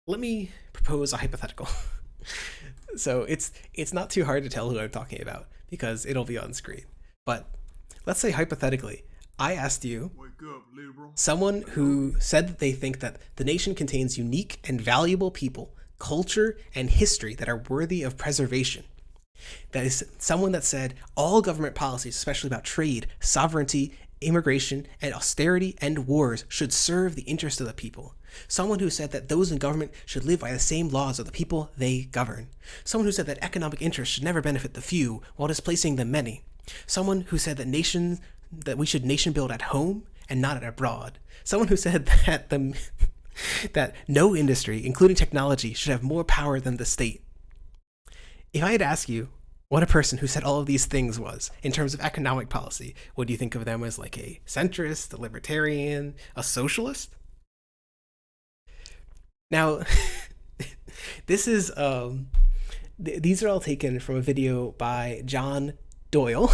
Let me propose a hypothetical. So it's not too hard to tell who I'm talking about because it'll be on screen. But let's say hypothetically, I asked you, Wake up, liberal. someone who said that they think that the nation contains unique and valuable people, culture, and history that are worthy of preservation. That is someone that said all government policies, especially about trade, sovereignty, immigration, and austerity and wars, should serve the interest of the people. Someone who said that those in government should live by the same laws of the people they govern. Someone who said that economic interests should never benefit the few while displacing the many. Someone who said that we should nation build at home and not abroad. Someone who said that no industry, including technology, should have more power than the state. If I had asked you what a person who said all of these things was in terms of economic policy, would you think of them as like a centrist, a libertarian, a socialist? Now, this is these are all taken from a video by John Doyle,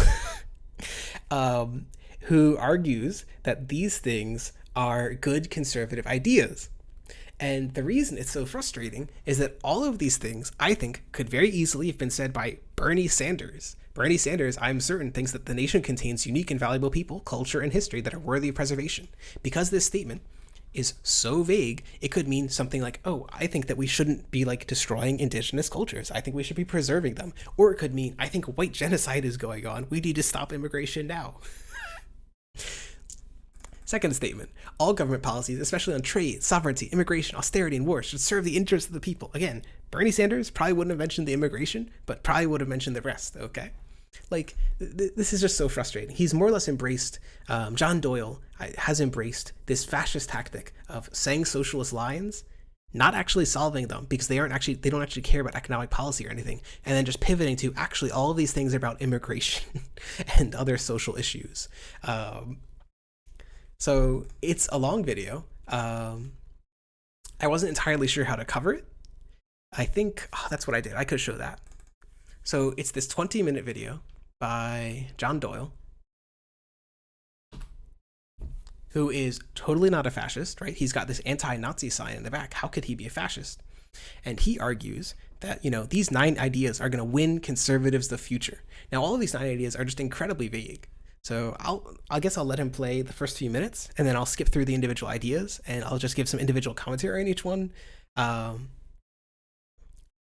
who argues that these things are good conservative ideas. And the reason it's so frustrating is that all of these things, I think, could very easily have been said by Bernie Sanders. Bernie Sanders, I'm certain, thinks that the nation contains unique and valuable people, culture, and history that are worthy of preservation. Because this statement is so vague, it could mean something like, oh, I think that we shouldn't be like destroying indigenous cultures. I think we should be preserving them. Or it could mean, I think white genocide is going on. We need to stop immigration now. Second statement, all government policies, especially on trade, sovereignty, immigration, austerity, and war, should serve the interests of the people. Again, Bernie Sanders probably wouldn't have mentioned the immigration, but probably would have mentioned the rest, okay? Like, this is just so frustrating. He's more or less embraced, John Doyle has embraced this fascist tactic of saying socialist lines, not actually solving them because they don't actually care about economic policy or anything, and then just pivoting to actually all of these things are about immigration and other social issues. So it's a long video. I wasn't entirely sure how to cover it. I think that's what I did. I could show that. So it's this 20-minute video by John Doyle, who is totally not a fascist, right? He's got this anti-Nazi sign in the back. How could he be a fascist? And he argues that, these 9 ideas are going to win conservatives the future. Now, all of these 9 ideas are just incredibly vague. So I guess I'll let him play the first few minutes, and then I'll skip through the individual ideas, and I'll just give some individual commentary on each one.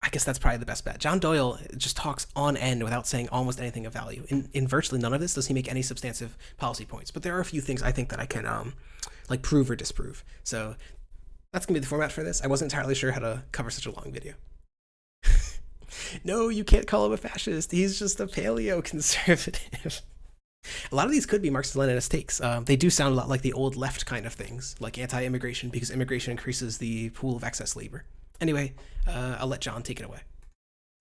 I guess that's probably the best bet. John Doyle just talks on end without saying almost anything of value. In virtually none of this does he make any substantive policy points, but there are a few things I think that I can prove or disprove. So that's gonna be the format for this. I wasn't entirely sure how to cover such a long video. No, you can't call him a fascist. He's just a paleo-conservative. A lot of these could be Marxist-Leninist takes. They do sound a lot like the old left kind of things, like anti-immigration, because immigration increases the pool of excess labor. Anyway, I'll let John take it away.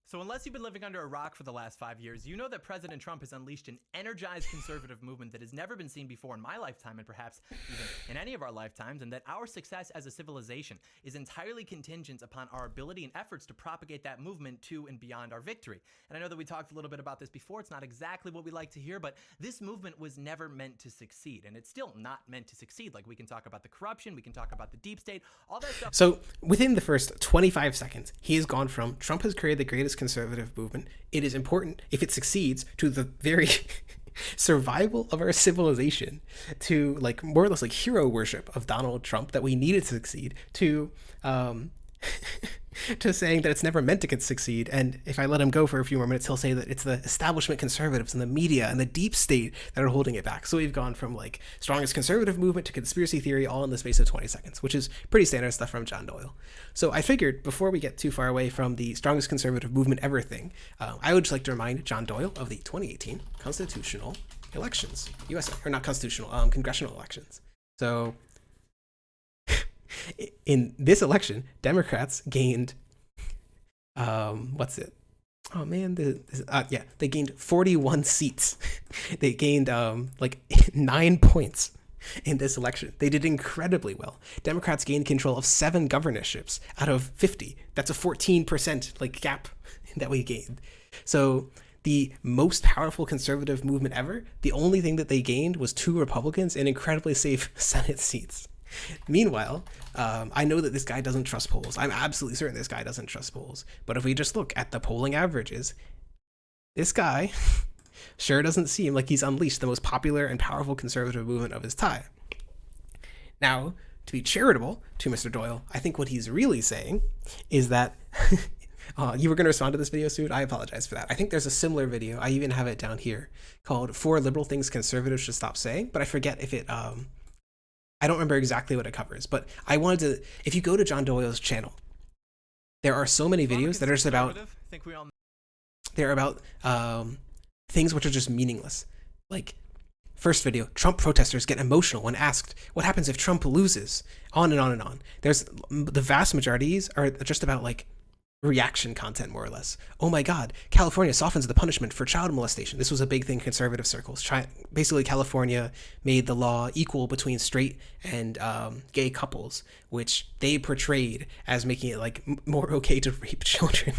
So unless you've been living under a rock for the last 5 years, you know that President Trump has unleashed an energized conservative movement that has never been seen before in my lifetime, and perhaps even in any of our lifetimes, and that our success as a civilization is entirely contingent upon our ability and efforts to propagate that movement to and beyond our victory. And I know that we talked a little bit about this before. It's not exactly what we like to hear, but this movement was never meant to succeed, and it's still not meant to succeed. Like, we can talk about the corruption, we can talk about the deep state, all that stuff. So within the first 25 seconds, he has gone from Trump has created the greatest conservative movement. It is important, if it succeeds, to the very survival of our civilization, to like more or less like hero worship of Donald Trump that we needed to succeed, to to saying that it's never meant to succeed. And if I let him go for a few more minutes, he'll say that it's the establishment conservatives and the media and the deep state that are holding it back. So we've gone from like strongest conservative movement to conspiracy theory all in the space of 20 seconds, which is pretty standard stuff from John Doyle. So I figured before we get too far away from the strongest conservative movement ever thing, I would just like to remind John Doyle of the 2018 constitutional elections, congressional elections. So in this election, Democrats gained, they gained 41 seats. They gained like 9 points in this election. They did incredibly well. Democrats gained control of 7 governorships out of 50. That's a 14% like gap that we gained. So the most powerful conservative movement ever, the only thing that they gained was 2 Republicans and incredibly safe Senate seats. Meanwhile, I know that this guy doesn't trust polls. I'm absolutely certain this guy doesn't trust polls. But if we just look at the polling averages, this guy sure doesn't seem like he's unleashed the most popular and powerful conservative movement of his time. Now, to be charitable to Mr. Doyle, I think what he's really saying is that you were going to respond to this video soon. I apologize for that. I think there's a similar video. I even have it down here called 4 Liberal Things Conservatives Should Stop Saying, but I forget if it, I don't remember exactly what it covers, but I wanted to, if you go to John Doyle's channel, there are so many videos that are just about, they're about things which are just meaningless. Like, first video, Trump protesters get emotional when asked what happens if Trump loses, on and on and on. There's, the vast majorities are just about like reaction content, more or less. Oh my God, California softens the punishment for child molestation. This was a big thing in conservative circles. Basically, California made the law equal between straight and gay couples, which they portrayed as making it like more okay to rape children.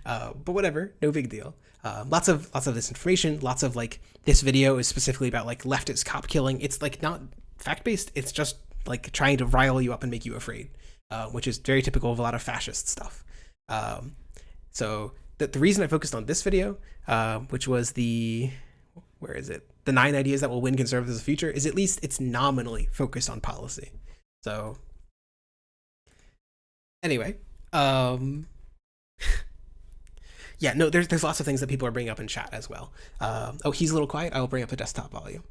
But whatever, no big deal. Lots of disinformation. Lots of like, this video is specifically about like leftist cop killing. It's like not fact based. It's just like trying to rile you up and make you afraid, which is very typical of a lot of fascist stuff. So the reason I focused on this video, which was the 9 ideas that will win conservatives in the future, is at least it's nominally focused on policy. So anyway, yeah, no, there's lots of things that people are bringing up in chat as well. Oh, he's a little quiet. I will bring up the desktop volume.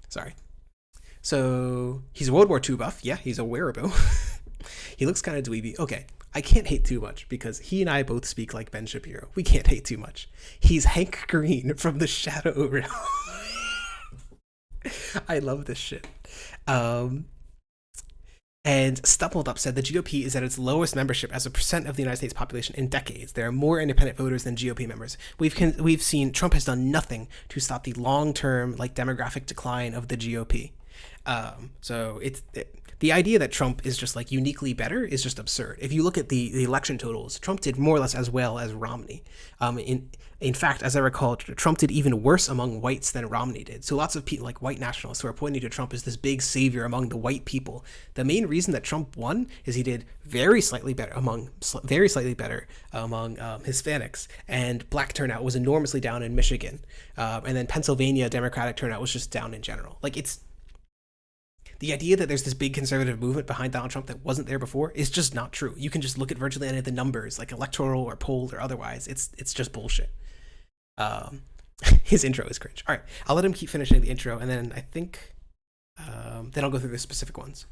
Sorry. So he's a World War II buff. Yeah, he's a wearable. He looks kind of dweeby. Okay, I can't hate too much because he and I both speak like Ben Shapiro. We can't hate too much. He's Hank Green from the Shadow Realm. I love this shit. And Stumbled Up said the GOP is at its lowest membership as a percent of the United States population in decades. There are more independent voters than GOP members. We've seen Trump has done nothing to stop the long-term like demographic decline of the GOP. So the idea that Trump is just like uniquely better is just absurd. If you look at the election totals, Trump did more or less as well as Romney. In fact, as I recall, Trump did even worse among whites than Romney did. So lots of people, like white nationalists, who are pointing to Trump as this big savior among the white people. The main reason that Trump won is he did very slightly better among Hispanics, and black turnout was enormously down in Michigan, and then Pennsylvania Democratic turnout was just down in general. Like, it's the idea that there's this big conservative movement behind Donald Trump that wasn't there before is just not true. You can just look at virtually any of the numbers, like electoral or polled or otherwise. It's just bullshit. His intro is cringe. All right, I'll let him keep finishing the intro, and then I think then I'll go through the specific ones.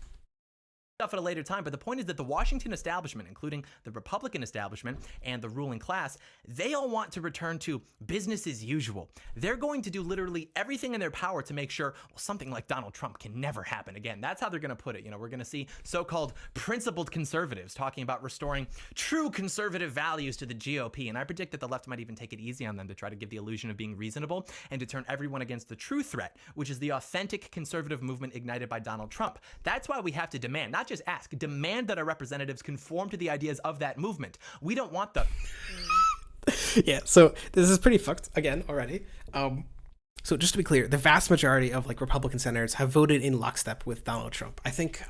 Stuff at a later time, but the point is that the Washington establishment, including the Republican establishment and the ruling class, they all want to return to business as usual. They're going to do literally everything in their power to make sure, well, something like Donald Trump can never happen again. That's how they're going to put it. You know, we're going to see so-called principled conservatives talking about restoring true conservative values to the GOP, and I predict that the left might even take it easy on them to try to give the illusion of being reasonable and to turn everyone against the true threat, which is the authentic conservative movement ignited by Donald Trump. That's why we have to demand, not just ask, demand that our representatives conform to the ideas of that movement. We don't want them. Yeah, so this is pretty fucked again already. So just to be clear, the vast majority of like Republican senators have voted in lockstep with Donald Trump. I think,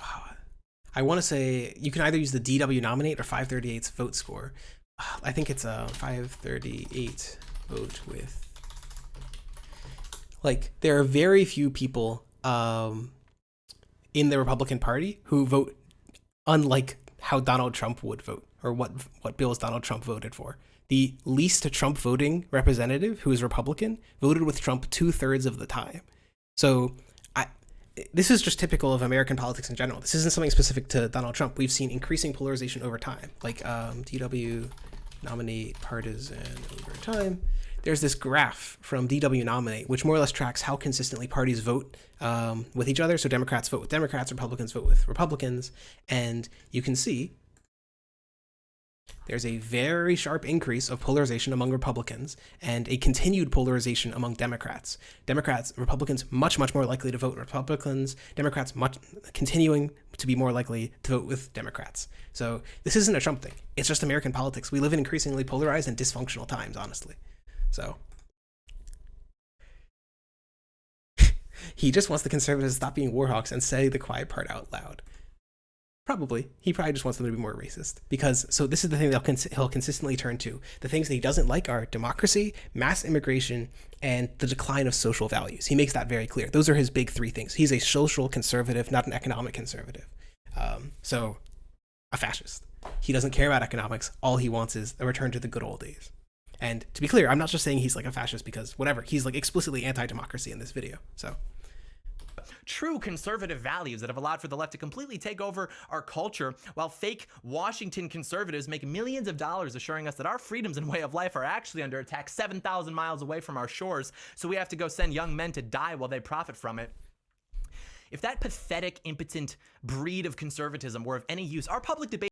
I want to say you can either use the DW nominate or 538's vote score. I think it's a 538 vote with. Like, there are very few people in the Republican Party who vote unlike how Donald Trump would vote, or what bills Donald Trump voted for. The least Trump voting representative, who is Republican, voted with Trump 2/3 of the time. So this is just typical of American politics in general. This isn't something specific to Donald Trump. We've seen increasing polarization over time, like DW nominate partisan over time. There's this graph from DW Nominate, which more or less tracks how consistently parties vote with each other. So Democrats vote with Democrats, Republicans vote with Republicans. And you can see there's a very sharp increase of polarization among Republicans and a continued polarization among Democrats. Republicans much more likely to vote Republicans, Democrats continuing to be more likely to vote with Democrats. So this isn't a Trump thing. It's just American politics. We live in increasingly polarized and dysfunctional times, honestly. So He just wants the conservatives to stop being warhawks and say the quiet part out loud. Probably. He probably just wants them to be more racist. Because, so this is the thing that he'll consistently turn to. The things that he doesn't like are democracy, mass immigration, and the decline of social values. He makes that very clear. Those are his big three things. He's a social conservative, not an economic conservative. So, a fascist. He doesn't care about economics. All he wants is a return to the good old days. And to be clear, I'm not just saying he's like a fascist because whatever. He's like explicitly anti-democracy in this video. So... true conservative values that have allowed for the left to completely take over our culture, while fake Washington conservatives make millions of dollars assuring us that our freedoms and way of life are actually under attack 7,000 miles away from our shores, so we have to go send young men to die while they profit from it. If that pathetic, impotent breed of conservatism were of any use, our public debate...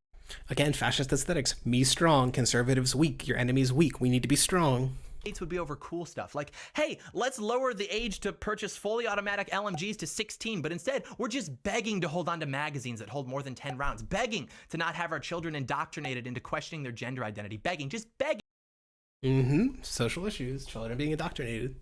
Again, fascist aesthetics. Me strong, conservatives weak, your enemy's weak, we need to be strong. Would be over cool stuff like, hey, let's lower the age to purchase fully automatic LMGs to 16, but instead we're just begging to hold on to magazines that hold more than 10 rounds, begging to not have our children indoctrinated into questioning their gender identity, begging, just begging. Social issues, children being indoctrinated.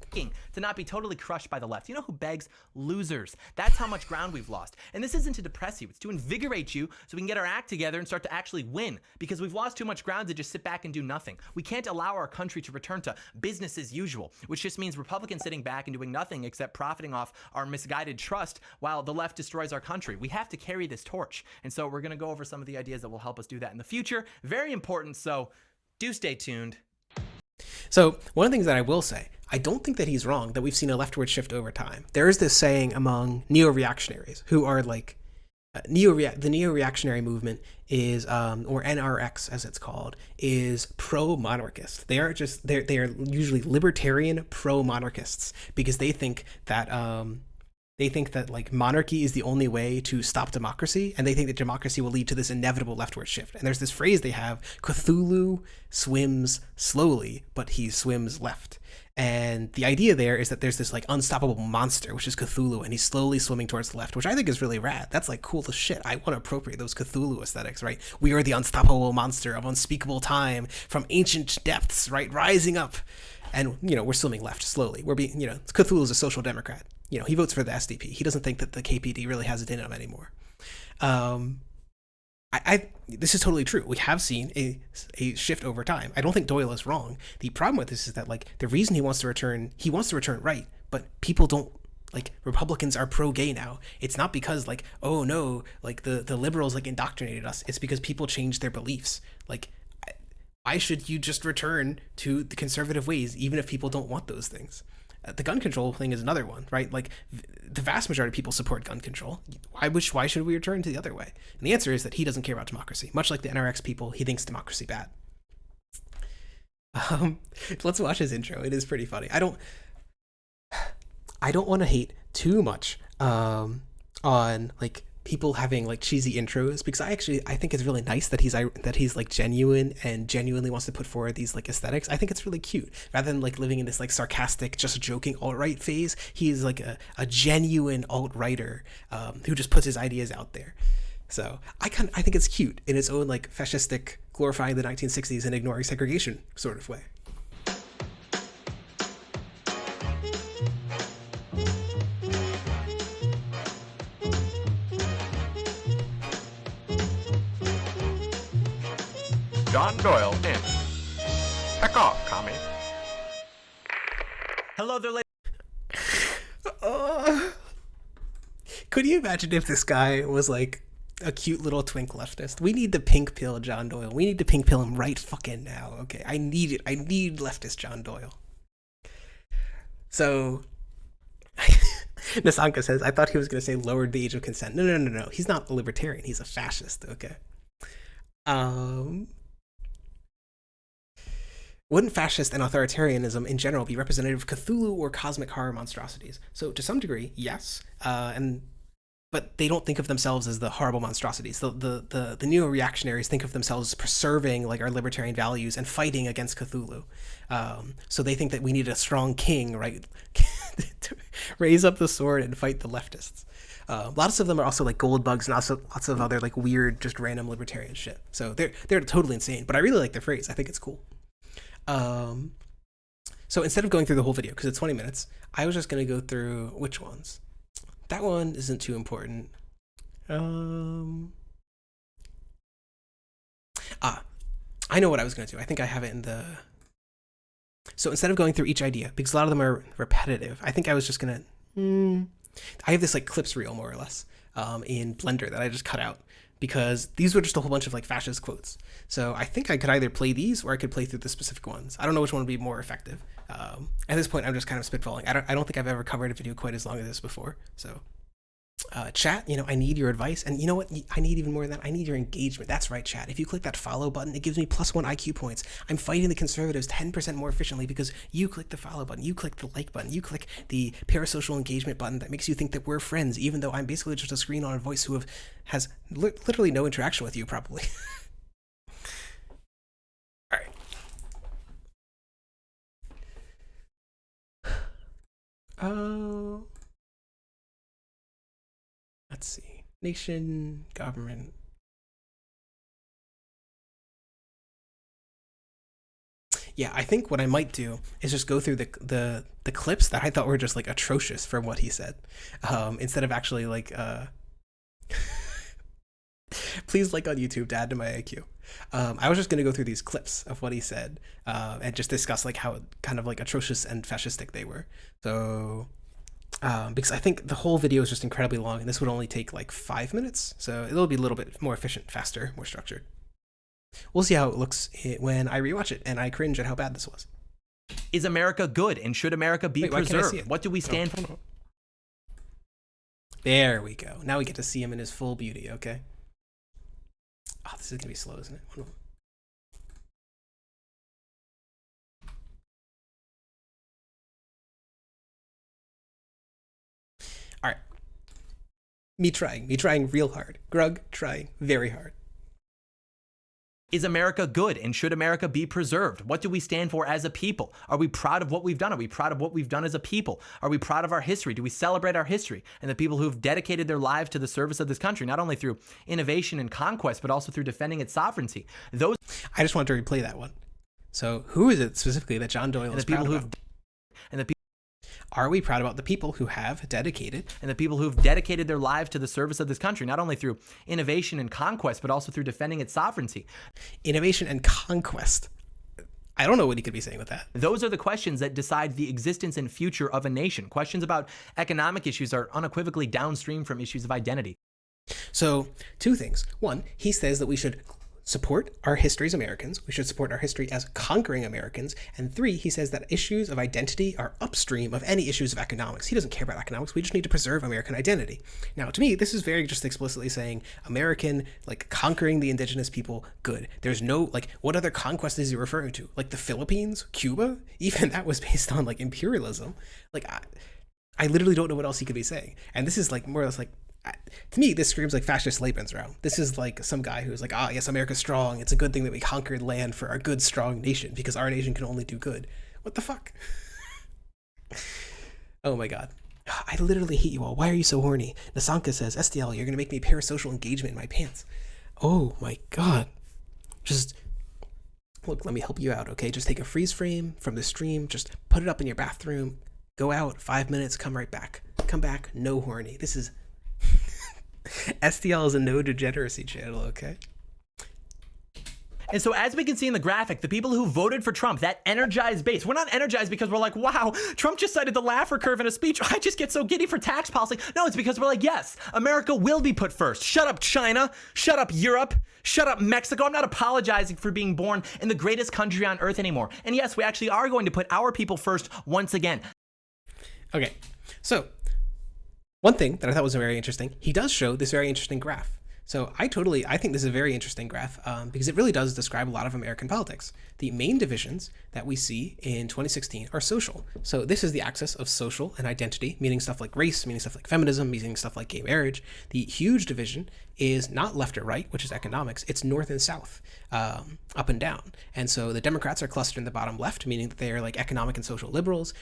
To not be totally crushed by the left. You know who begs? Losers. That's how much ground we've lost. And this isn't to depress you. It's to invigorate you so we can get our act together and start to actually win. Because we've lost too much ground to just sit back and do nothing. We can't allow our country to return to business as usual, which just means Republicans sitting back and doing nothing except profiting off our misguided trust while the left destroys our country. We have to carry this torch. And so we're going to go over some of the ideas that will help us do that in the future. Very important. So do stay tuned. So one of the things that I will say, I don't think that he's wrong that we've seen a leftward shift over time. There is this saying among neo-reactionaries who are like the neo-reactionary movement is, or NRX as it's called, is pro-monarchist. They are usually libertarian pro-monarchists because they think that like monarchy is the only way to stop democracy, and they think that democracy will lead to this inevitable leftward shift. And there's this phrase they have: Cthulhu swims slowly, but he swims left. And the idea there is that there's this like unstoppable monster, which is Cthulhu, and he's slowly swimming towards the left, which I think is really rad. That's like cool as shit. I want to appropriate those Cthulhu aesthetics, right? We are the unstoppable monster of unspeakable time from ancient depths, right? Rising up. And, we're swimming left slowly. We're being, Cthulhu is a social democrat. He votes for the SDP. He doesn't think that the KPD really has it in him anymore. This is totally true. We have seen a shift over time. I don't think Doyle is wrong. The problem with this is that, like, the reason he wants to return right, but people don't, like, Republicans are pro-gay now. It's not because, like, oh no, like, the liberals, like, indoctrinated us. It's because people changed their beliefs. Like, why should you just return to the conservative ways, even if people don't want those things? The gun control thing is another one, right? Like, the vast majority of people support gun control. Why should we return to the other way? And the answer is that he doesn't care about democracy. Much like the NRX people, he thinks democracy bad. Let's watch his intro. It is pretty funny. I don't want to hate too much on, like, people having like cheesy intros, because I think it's really nice that he's like genuine and genuinely wants to put forward these like aesthetics. I think it's really cute, rather than like living in this like sarcastic, just joking alt-right phase. He's like a genuine alt-righter who just puts his ideas out there. So I think it's cute in its own like fascistic, glorifying the 1960s and ignoring segregation sort of way. John Doyle in. Heck off, commie. Hello there, ladies. Could you imagine if this guy was like a cute little twink leftist? We need to pink pill John Doyle. We need to pink pill him right fucking now. Okay, I need it. I need leftist John Doyle. So Nasanka says, I thought he was going to say lowered the age of consent. No. He's not a libertarian. He's a fascist. Okay. Wouldn't fascist and authoritarianism in general be representative of Cthulhu or cosmic horror monstrosities? So to some degree, yes. But they don't think of themselves as the horrible monstrosities. The neo-reactionaries think of themselves as preserving like our libertarian values and fighting against Cthulhu. So they think that we need a strong king, right, to raise up the sword and fight the leftists. Lots of them are also like gold bugs and also lots of other like weird, just random libertarian shit. So they're totally insane. But I really like their phrase. I think it's cool. So instead of going through the whole video, because it's 20 minutes, I was just going to go through which ones. That one isn't too important. I know what I was going to do. I think I have it in the... So instead of going through each idea, because a lot of them are repetitive, I think I was just going to... I have this like clips reel, more or less, in Blender that I just cut out, because these were just a whole bunch of like fascist quotes. So I think I could either play these or I could play through the specific ones. I don't know which one would be more effective. At this point, I'm just kind of spitballing. I don't think I've ever covered a video quite as long as this before. So chat, I need your advice. And you know what? I need even more than that. I need your engagement. That's right, chat. If you click that follow button, it gives me +1 IQ points. I'm fighting the conservatives 10% more efficiently because you click the follow button, you click the like button, you click the parasocial engagement button that makes you think that we're friends, even though I'm basically just a screen on a voice who has literally no interaction with you, probably. All right. Oh. Let's see. Nation, government. Yeah, I think what I might do is just go through the clips that I thought were just like atrocious from what he said, instead of actually like please like on YouTube to add to my IQ. I was just gonna go through these clips of what he said and just discuss like how kind of like atrocious and fascistic they were. So because I think the whole video is just incredibly long, and this would only take like 5 minutes, so it'll be a little bit more efficient, faster, more structured. We'll see how it looks when I rewatch it, and I cringe at how bad this was. Is America good, and should America be preserved? What do we stand for? There we go. Now we get to see him in his full beauty, okay? Oh, this is gonna be slow, isn't it? All right. Me trying real hard. Grug trying very hard. Is America good, and should America be preserved? What do we stand for as a people? Are we proud of what we've done? Are we proud of what we've done as a people? Are we proud of our history? Do we celebrate our history and the people who've dedicated their lives to the service of this country, not only through innovation and conquest, but also through defending its sovereignty? I just want to replay that one. So who is it specifically that John Doyle is proud about? Are we proud about the people who have dedicated their lives to the service of this country, not only through innovation and conquest, but also through defending its sovereignty? Innovation and conquest. I don't know what he could be saying with that. Those are the questions that decide the existence and future of a nation. Questions about economic issues are unequivocally downstream from issues of identity. So, 2 things. 1, he says that we should support our history as Americans. We should support our history as conquering Americans. And 3, he says that issues of identity are upstream of any issues of economics. He doesn't care about economics. We just need to preserve American identity. Now, to me, this is very just explicitly saying American, like conquering the indigenous people, good. There's no, like, what other conquest is he referring to? Like the Philippines? Cuba? Even that was based on like imperialism. Like, I literally don't know what else he could be saying. And this is like more or less like, to me, this screams like fascist Lebensraum. This is like some guy who's like, yes, America's strong. It's a good thing that we conquered land for our good, strong nation because our nation can only do good. What the fuck? Oh my god. I literally hate you all. Why are you so horny? Nasanka says, STL, you're going to make me parasocial engagement in my pants. Oh my god. Just, look, let me help you out, okay? Just take a freeze frame from the stream. Just put it up in your bathroom. Go out, 5 minutes, come right back. Come back, no horny. This is... STL is a no degeneracy channel, okay? And so as we can see in the graphic, the people who voted for Trump, that energized base, we're not energized because we're like, wow, Trump just cited the Laffer curve in a speech. I just get so giddy for tax policy. No, it's because we're like, yes, America will be put first. Shut up, China. Shut up, Europe. Shut up, Mexico. I'm not apologizing for being born in the greatest country on earth anymore. And yes, we actually are going to put our people first once again. Okay, so one thing that I thought was very interesting, he does show this very interesting graph. So I think this is a very interesting graph because it really does describe a lot of American politics. The main divisions that we see in 2016 are social. So this is the axis of social and identity, meaning stuff like race, meaning stuff like feminism, meaning stuff like gay marriage. The huge division is not left or right, which is economics. It's north and south, up and down. And so the Democrats are clustered in the bottom left, meaning that they are like economic and social liberals.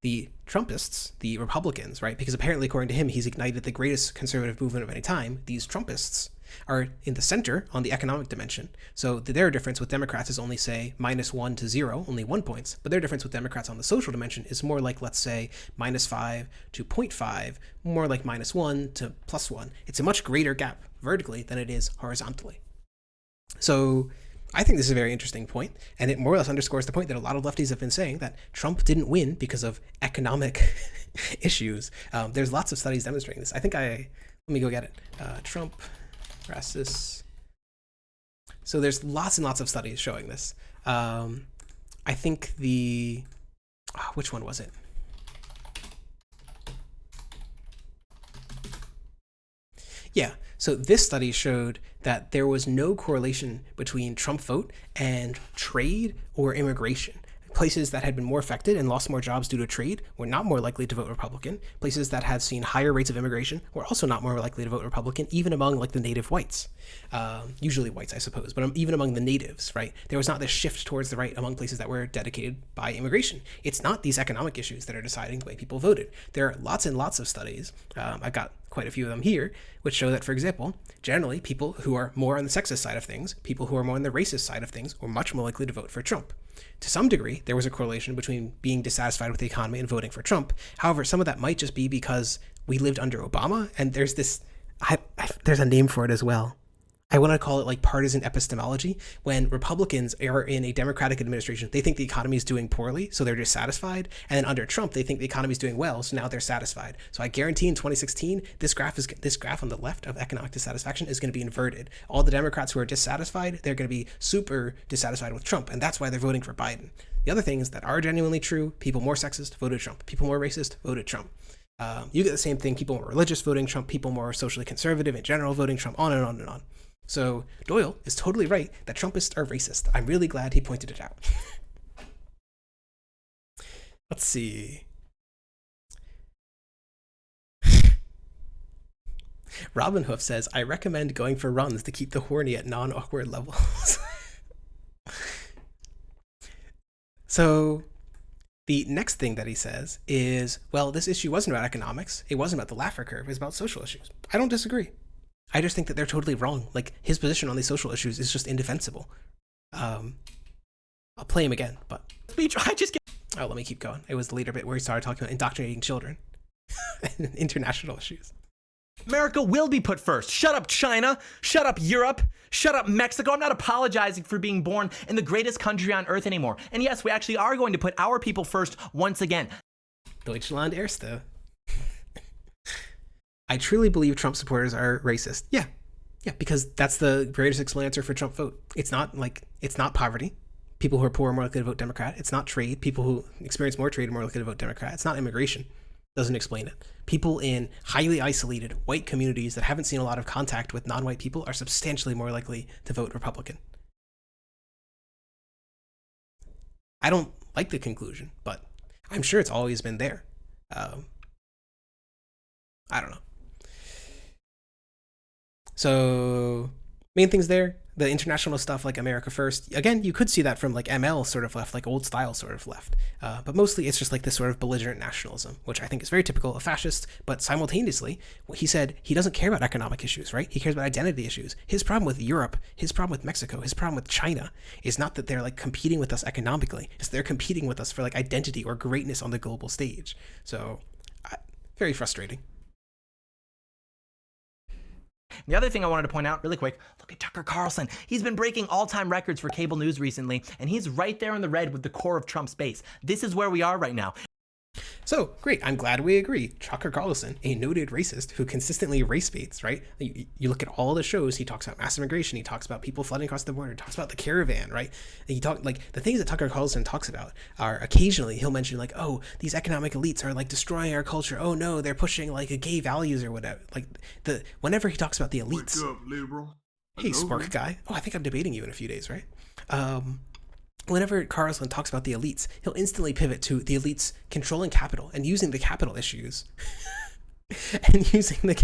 The Trumpists, the Republicans, right? Because apparently, according to him, he's ignited the greatest conservative movement of any time. These Trumpists are in the center on the economic dimension. So their difference with Democrats is only, say, -1 to 0, only 1 points. But their difference with Democrats on the social dimension is more like, let's say, -5 to 0.5, more like -1 to +1. It's a much greater gap vertically than it is horizontally. So I think this is a very interesting point, and it more or less underscores the point that a lot of lefties have been saying, that Trump didn't win because of economic issues. There's lots of studies demonstrating this. Let me go get it. Trump versus. So there's lots and lots of studies showing this. I think which one was it? Yeah, so this study showed that there was no correlation between Trump vote and trade or immigration. Places that had been more affected and lost more jobs due to trade were not more likely to vote Republican. Places that had seen higher rates of immigration were also not more likely to vote Republican, even among like the native whites. Usually whites, I suppose, but even among the natives, right? There was not this shift towards the right among places that were dedicated by immigration. It's not these economic issues that are deciding the way people voted. There are lots and lots of studies. I've got quite a few of them here, which show that, for example, generally people who are more on the sexist side of things, people who are more on the racist side of things, were much more likely to vote for Trump. To some degree, there was a correlation between being dissatisfied with the economy and voting for Trump. However, some of that might just be because we lived under Obama, and there's this, there's a name for it as well. I want to call it like partisan epistemology. When Republicans are in a Democratic administration, they think the economy is doing poorly, so they're dissatisfied. And then under Trump, they think the economy is doing well, so now they're satisfied. So I guarantee in 2016, this graph on the left of economic dissatisfaction is going to be inverted. All the Democrats who are dissatisfied, they're going to be super dissatisfied with Trump, and that's why they're voting for Biden. The other things that are genuinely true: people more sexist voted Trump, people more racist voted Trump. You get the same thing: people more religious voting Trump, people more socially conservative in general voting Trump, on and on and on. So Doyle is totally right that Trumpists are racist. I'm really glad he pointed it out. Let's see. Robin Hoof says, I recommend going for runs to keep the horny at non-awkward levels. So the next thing that he says is, well, this issue wasn't about economics. It wasn't about the Laffer curve. It was about social issues. I don't disagree. I just think that they're totally wrong. Like, his position on these social issues is just indefensible. I'll play him again, but let me keep going. It was the later bit where he started talking about indoctrinating children and international issues. America will be put first. Shut up, China. Shut up, Europe. Shut up, Mexico. I'm not apologizing for being born in the greatest country on earth anymore. And yes, we actually are going to put our people first once again. Deutschland Erste. I truly believe Trump supporters are racist. Yeah, because that's the greatest explanatory for Trump vote. It's not poverty. People who are poor are more likely to vote Democrat. It's not trade. People who experience more trade are more likely to vote Democrat. It's not immigration. Doesn't explain it. People in highly isolated white communities that haven't seen a lot of contact with non-white people are substantially more likely to vote Republican. I don't like the conclusion, but I'm sure it's always been there. I don't know. So main things there, the international stuff like America First. Again, you could see that from like ML sort of left, like old style sort of left. But mostly it's just like this sort of belligerent nationalism, which I think is very typical of fascists. But simultaneously, he said he doesn't care about economic issues, right? He cares about identity issues. His problem with Europe, his problem with Mexico, his problem with China is not that they're like competing with us economically. It's they're competing with us for like identity or greatness on the global stage. So very frustrating. The other thing I wanted to point out really quick, look at Tucker Carlson. He's been breaking all-time records for cable news recently, and he's right there in the red with the core of Trump's base. This is where we are right now. So, great, I'm glad we agree. Tucker Carlson, a noted racist who consistently race baits, right? You look at all the shows, he talks about mass immigration, he talks about people flooding across the border, he talks about the caravan, right? And he talk like the things that Tucker Carlson talks about are occasionally he'll mention like, oh, these economic elites are like destroying our culture. Oh no, they're pushing like a gay values or whatever. Like whenever he talks about the elites. Wake up, liberal. Hey, Spark guy. Oh, I think I'm debating you in a few days, right? Whenever Carlson talks about the elites, he'll instantly pivot to the elites controlling capital and using the capital issues and using their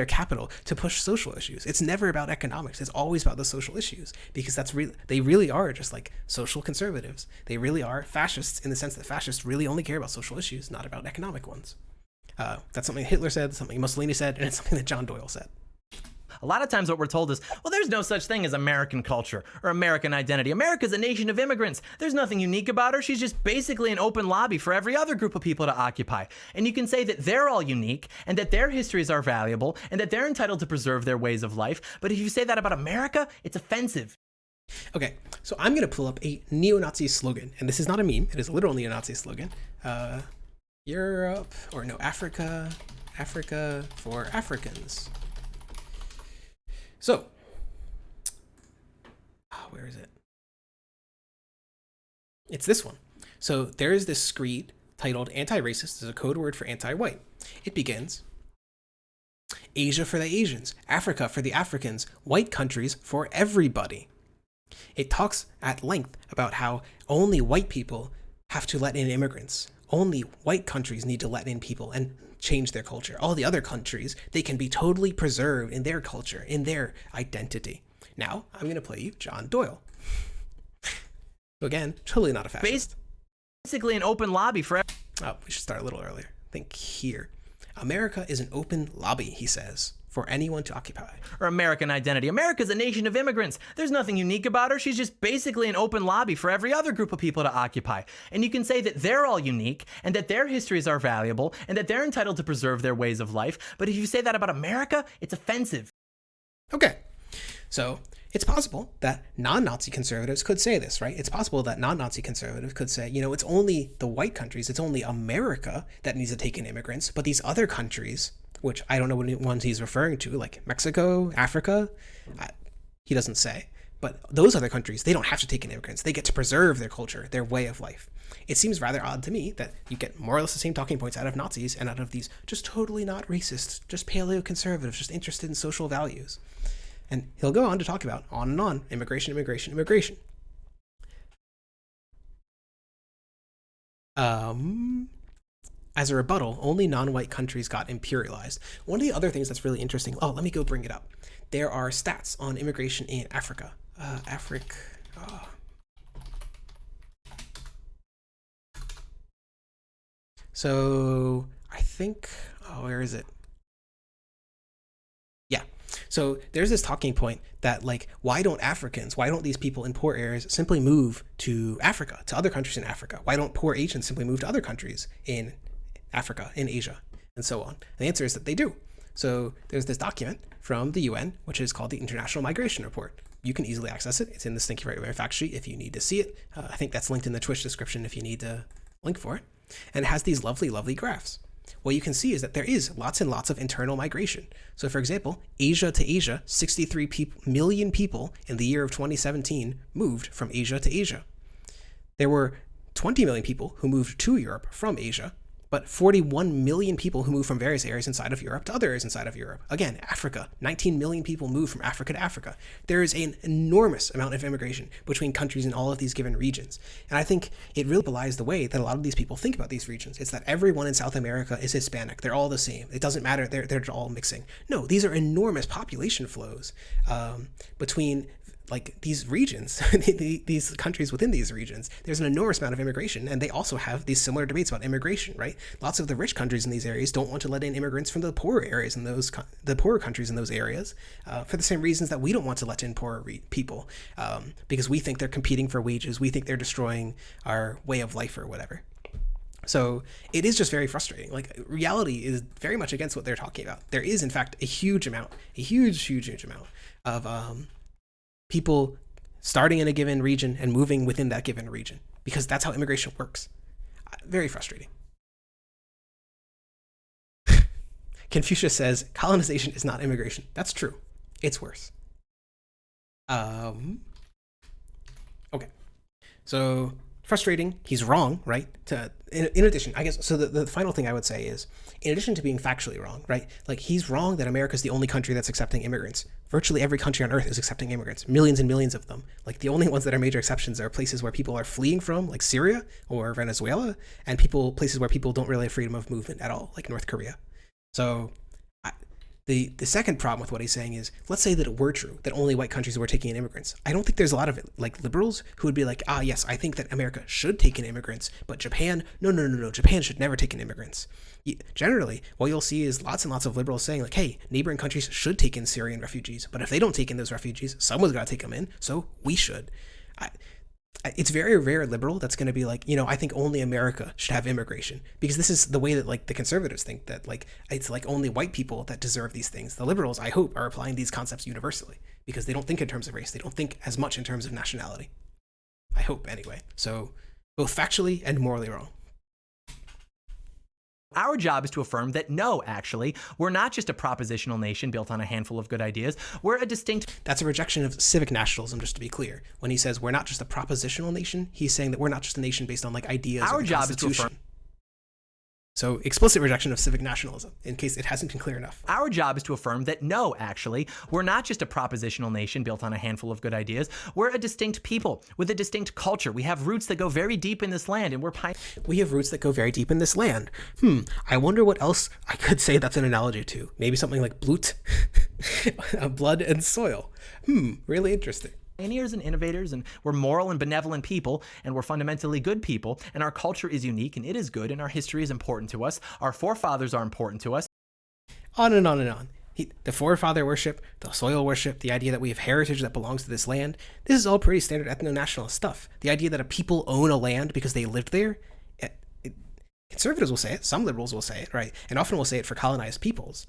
capital to push social issues. It's never about economics. It's always about the social issues because they really are just like social conservatives. They really are fascists in the sense that fascists really only care about social issues, not about economic ones. That's something Hitler said, something Mussolini said, and it's something that John Doyle said. A lot of times what we're told is, well, there's no such thing as American culture or American identity. America's a nation of immigrants. There's nothing unique about her. She's just basically an open lobby for every other group of people to occupy. And you can say that they're all unique and that their histories are valuable and that they're entitled to preserve their ways of life. But if you say that about America, it's offensive. Okay, so I'm going to pull up a neo-Nazi slogan, and this is not a meme, it is a literal neo-Nazi slogan. Africa for Africans. So, where is it? It's this one. So there is this screed titled Anti-Racist. This is a code word for anti-white. It begins, Asia for the Asians, Africa for the Africans, white countries for everybody. It talks at length about how only white people have to let in immigrants. Only white countries need to let in people and change their culture. All the other countries, they can be totally preserved in their culture, in their identity. Now, I'm going to play you John Doyle. So again, totally not a fascist. Basically an open lobby for... Oh, we should start a little earlier. Think here. America is an open lobby, he says, for anyone to occupy. Or American identity. America's a nation of immigrants. There's nothing unique about her. She's just basically an open lobby for every other group of people to occupy. And you can say that they're all unique and that their histories are valuable and that they're entitled to preserve their ways of life. But if you say that about America, it's offensive. Okay, so it's possible that non-Nazi conservatives could say this, right? It's possible that non-Nazi conservatives could say, you know, it's only the white countries, it's only America that needs to take in immigrants, but these other countries, which I don't know what ones he's referring to, like Mexico, Africa, he doesn't say. But those other countries, they don't have to take in immigrants. They get to preserve their culture, their way of life. It seems rather odd to me that you get more or less the same talking points out of Nazis and out of these just totally not racist, just paleo-conservatives, just interested in social values. And he'll go on to talk about, on and on, immigration, immigration, immigration. As a rebuttal, only non-white countries got imperialized. One of the other things that's really interesting, let me go bring it up. There are stats on immigration in Africa. So I think, where is it? Yeah. So there's this talking point that, like, why don't these people in poor areas simply move to Africa, to other countries in Africa? Why don't poor Asians simply move to other countries in Africa, in Asia, and so on? And the answer is that they do. So there's this document from the UN, which is called the International Migration Report. You can easily access it. It's in the Stinky Right Way fact sheet if you need to see it. I think that's linked in the Twitch description if you need to link for it. And it has these lovely, lovely graphs. What you can see is that there is lots and lots of internal migration. So for example, Asia to Asia, 63 million people in the year of 2017 moved from Asia to Asia. There were 20 million people who moved to Europe from Asia, but 41 million people who moved from various areas inside of Europe to other areas inside of Europe. Again, Africa, 19 million people moved from Africa to Africa. There is an enormous amount of immigration between countries in all of these given regions. And I think it really belies the way that a lot of these people think about these regions. It's that everyone in South America is Hispanic. They're all the same. It doesn't matter. They're all mixing. No, these are enormous population flows between like these regions, these countries within these regions. There's an enormous amount of immigration, and they also have these similar debates about immigration, right? Lots of the rich countries in these areas don't want to let in immigrants from the poorer areas in the poorer countries in those areas, for the same reasons that we don't want to let in poorer people, because we think they're competing for wages, we think they're destroying our way of life or whatever. So it is just very frustrating. Like, reality is very much against what they're talking about. There is, in fact, a huge amount of people starting in a given region and moving within that given region, because that's how immigration works. Very frustrating. Confucius says, colonization is not immigration. That's true. It's worse. Okay. So frustrating. He's wrong, right? In addition, I guess, so the final thing I would say is, in addition to being factually wrong, right? Like, he's wrong that America is the only country that's accepting immigrants. Virtually every country on earth is accepting immigrants, millions and millions of them. Like, the only ones that are major exceptions are places where people are fleeing from, like Syria or Venezuela, and places where people don't really have freedom of movement at all, like North Korea. So The second problem with what he's saying is, let's say that it were true that only white countries were taking in immigrants. I don't think there's a lot of like liberals who would be like, yes, I think that America should take in immigrants, but Japan, no, Japan should never take in immigrants. Generally, what you'll see is lots and lots of liberals saying like, hey, neighboring countries should take in Syrian refugees, but if they don't take in those refugees, someone's got to take them in, so we should. It's very rare liberal that's going to be like, I think only America should have immigration, because this is the way that like the conservatives think, that like it's like only white people that deserve these things. The liberals, I hope, are applying these concepts universally because they don't think in terms of race. They don't think as much in terms of nationality. I hope, anyway. So both factually and morally wrong. Our job is to affirm that no, actually, we're not just a propositional nation built on a handful of good ideas. We're a distinct... That's a rejection of civic nationalism, just to be clear. When he says we're not just a propositional nation, he's saying that we're not just a nation based on like ideas. Our or the job is to Constitution. affirm... So explicit rejection of civic nationalism, in case it hasn't been clear enough. Our job is to affirm that no, actually, we're not just a propositional nation built on a handful of good ideas. We're a distinct people with a distinct culture. We have roots that go very deep in this land, and we have roots that go very deep in this land. I wonder what else I could say that's an analogy to. Maybe something like Blut, blood and soil. Really interesting. Pioneers and innovators, and we're moral and benevolent people, and we're fundamentally good people, and our culture is unique and it is good, and our history is important to us. Our forefathers are important to us. On and on and on. The forefather worship, the soil worship, the idea that we have heritage that belongs to this land, this is all pretty standard ethno-nationalist stuff. The idea that a people own a land because they lived there, conservatives will say it, some liberals will say it, right? And often we'll say it for colonized peoples,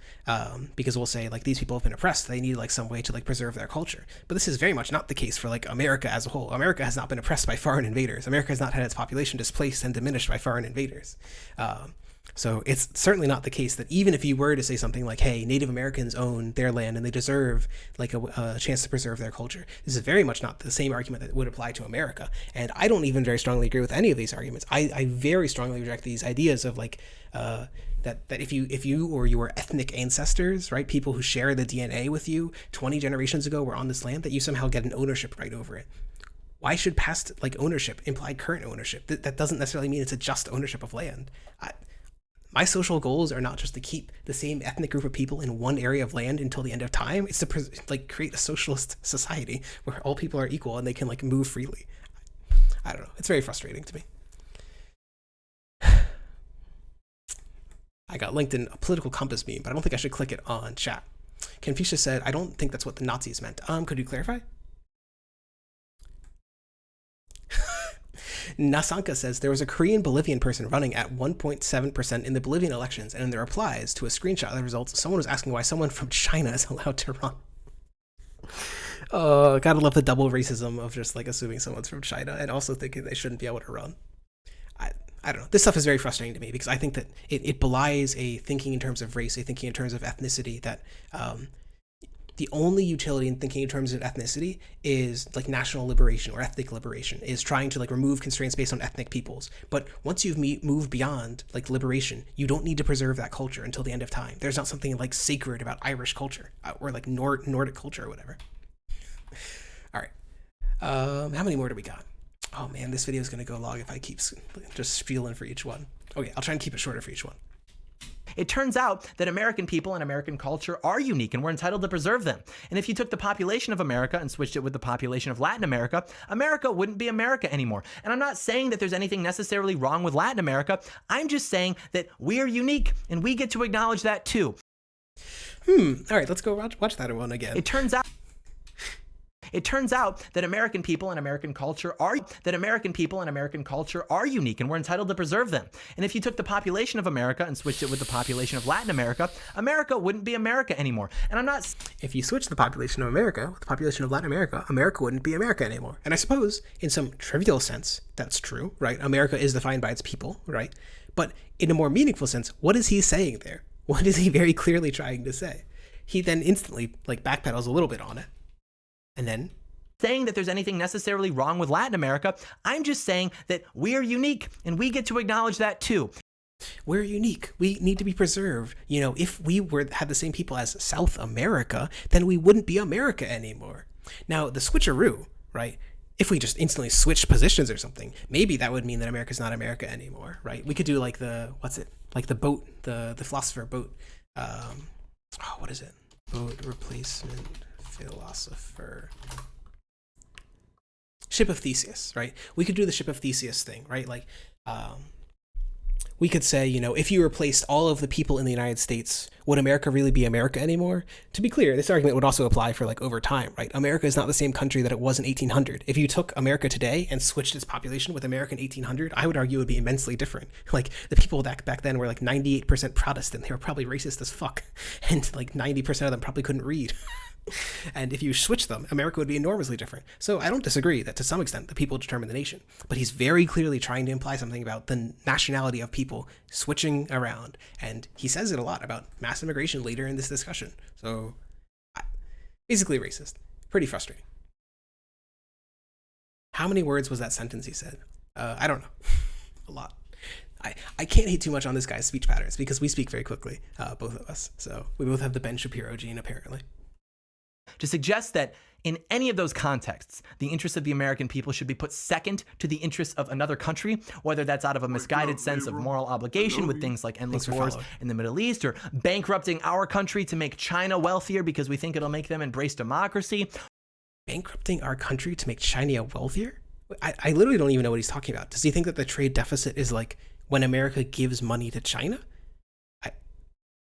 because we'll say like these people have been oppressed, they need like some way to like preserve their culture. But this is very much not the case for like America as a whole. America has not been oppressed by foreign invaders. America has not had its population displaced and diminished by foreign invaders. So it's certainly not the case that even if you were to say something like, hey, Native Americans own their land and they deserve like a chance to preserve their culture, this is very much not the same argument that would apply to America. And I don't even very strongly agree with any of these arguments. I very strongly reject these ideas of like that if you or your ethnic ancestors, right, people who share the DNA with you 20 generations ago were on this land, that you somehow get an ownership right over it. Why should past like ownership imply current ownership? That doesn't necessarily mean it's a just ownership of land. My social goals are not just to keep the same ethnic group of people in one area of land until the end of time. It's to like create a socialist society where all people are equal and they can like move freely. I don't know. It's very frustrating to me. I got linked in a political compass meme, but I don't think I should click it on chat. Confucius said, I don't think that's what the Nazis meant. Could you clarify? Nasanka says there was a Korean Bolivian person running at 1.7% in the Bolivian elections, and in the replies to a screenshot of the results, someone was asking why someone from China is allowed to run. Oh, gotta love the double racism of just like assuming someone's from China and also thinking they shouldn't be able to run. I don't know. This stuff is very frustrating to me because I think that it belies a thinking in terms of race, a thinking in terms of ethnicity, that the only utility in thinking in terms of ethnicity is like national liberation or ethnic liberation, is trying to like remove constraints based on ethnic peoples. But once you've moved beyond like liberation, you don't need to preserve that culture until the end of time. There's not something like sacred about Irish culture or like Nordic culture or whatever. All right. How many more do we got? Oh man, this video is going to go long if I keep just spieling for each one. Okay, I'll try and keep it shorter for each one. It turns out that American people and American culture are unique, and we're entitled to preserve them. And if you took the population of America and switched it with the population of Latin America, America wouldn't be America anymore. And I'm not saying that there's anything necessarily wrong with Latin America. I'm just saying that we are unique, and we get to acknowledge that too. All right, let's go watch that one again. It turns out that American people and American culture are unique, and we're entitled to preserve them. And if you took the population of America and switched it with the population of Latin America, America wouldn't be America anymore. And I'm not... If you switch the population of America with the population of Latin America, America wouldn't be America anymore. And I suppose in some trivial sense, that's true, right? America is defined by its people, right? But in a more meaningful sense, what is he saying there? What is he very clearly trying to say? He then instantly like backpedals a little bit on it. And then saying that there's anything necessarily wrong with Latin America. I'm just saying that we're unique, and we get to acknowledge that too. We're unique. We need to be preserved. You know, if we had the same people as South America, then we wouldn't be America anymore. Now, the switcheroo, right? If we just instantly switch positions or something, maybe that would mean that America's not America anymore, right? We could do like the boat, the philosopher boat. Oh, what is it? Boat replacement philosopher. Ship of Theseus, right? We could do the Ship of Theseus thing, right? Like, we could say, if you replaced all of the people in the United States, would America really be America anymore? To be clear, this argument would also apply for like over time, right? America is not the same country that it was in 1800. If you took America today and switched its population with America in 1800, I would argue it would be immensely different. Like the people back then were like 98% Protestant. They were probably racist as fuck. And like 90% of them probably couldn't read. And if you switch them, America would be enormously different. So I don't disagree that to some extent the people determine the nation. But he's very clearly trying to imply something about the nationality of people switching around. And he says it a lot about mass immigration later in this discussion. So basically racist. Pretty frustrating. How many words was that sentence he said? I don't know. A lot. I can't hate too much on this guy's speech patterns because we speak very quickly, both of us. So we both have the Ben Shapiro gene, apparently. To suggest that in any of those contexts, the interests of the American people should be put second to the interests of another country, whether that's out of a misguided sense of moral obligation with things like endless wars in the Middle East, or bankrupting our country to make China wealthier because we think it'll make them embrace democracy. Bankrupting our country to make China wealthier? I literally don't even know what he's talking about. Does he think that the trade deficit is like when America gives money to China? I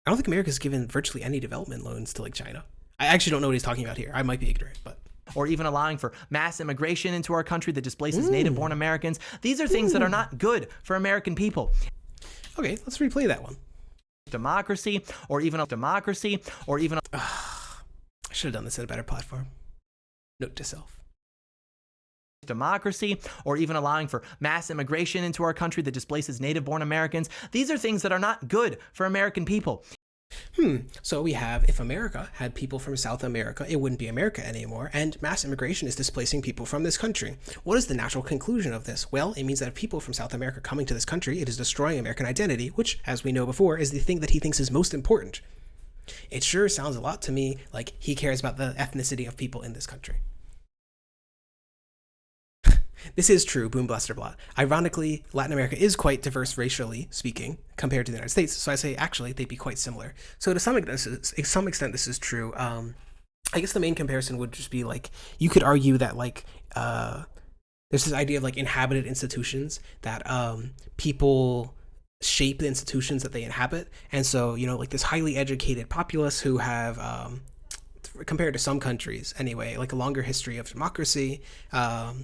don't think America's given virtually any development loans to like China. I actually don't know what he's talking about here. I might be ignorant, but... Or even allowing for mass immigration into our country that displaces native-born Americans. These are things that are not good for American people. Okay, let's replay that one. Democracy, or even... I should have done this at a better platform. Note to self. Democracy, or even allowing for mass immigration into our country that displaces native-born Americans. These are things that are not good for American people. So we have, if America had people from South America, it wouldn't be America anymore, and mass immigration is displacing people from this country. What is the natural conclusion of this? Well, it means that if people from South America coming to this country, it is destroying American identity, which, as we know before, is the thing that he thinks is most important. It sure sounds a lot to me like he cares about the ethnicity of people in this country. This is true, Boom Blaster Blot. Ironically, Latin America is quite diverse racially speaking compared to the United States, so I say actually they'd be quite similar. So to some extent this is true. I guess the main comparison would just be like, you could argue that like there's this idea of like inhabited institutions that people shape the institutions that they inhabit, and so like this highly educated populace who have compared to some countries anyway, like a longer history of democracy,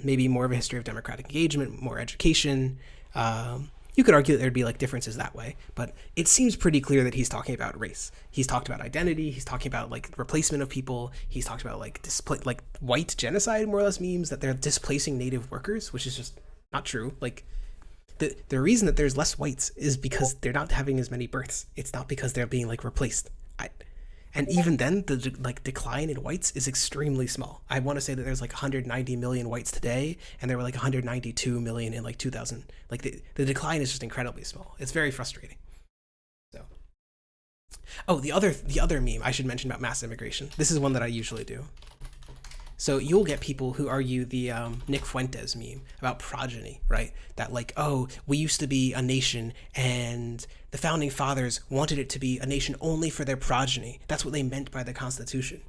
maybe more of a history of democratic engagement, more education. You could argue that there'd be like differences that way, but it seems pretty clear that he's talking about race. He's talked about identity. He's talking about like replacement of people. He's talked about like white genocide, more or less memes that they're displacing native workers, which is just not true. Like the reason that there's less whites is because they're not having as many births. It's not because they're being like replaced. And even then, the decline in whites is extremely small. I want to say that there's like 190 million whites today, and there were like 192 million in like 2000. Like the decline is just incredibly small. It's very frustrating. So, the other meme I should mention about mass immigration. This is one that I usually do. So you'll get people who argue the Nick Fuentes meme about progeny, right? That like, oh, we used to be a nation and the founding fathers wanted it to be a nation only for their progeny. That's what they meant by the Constitution.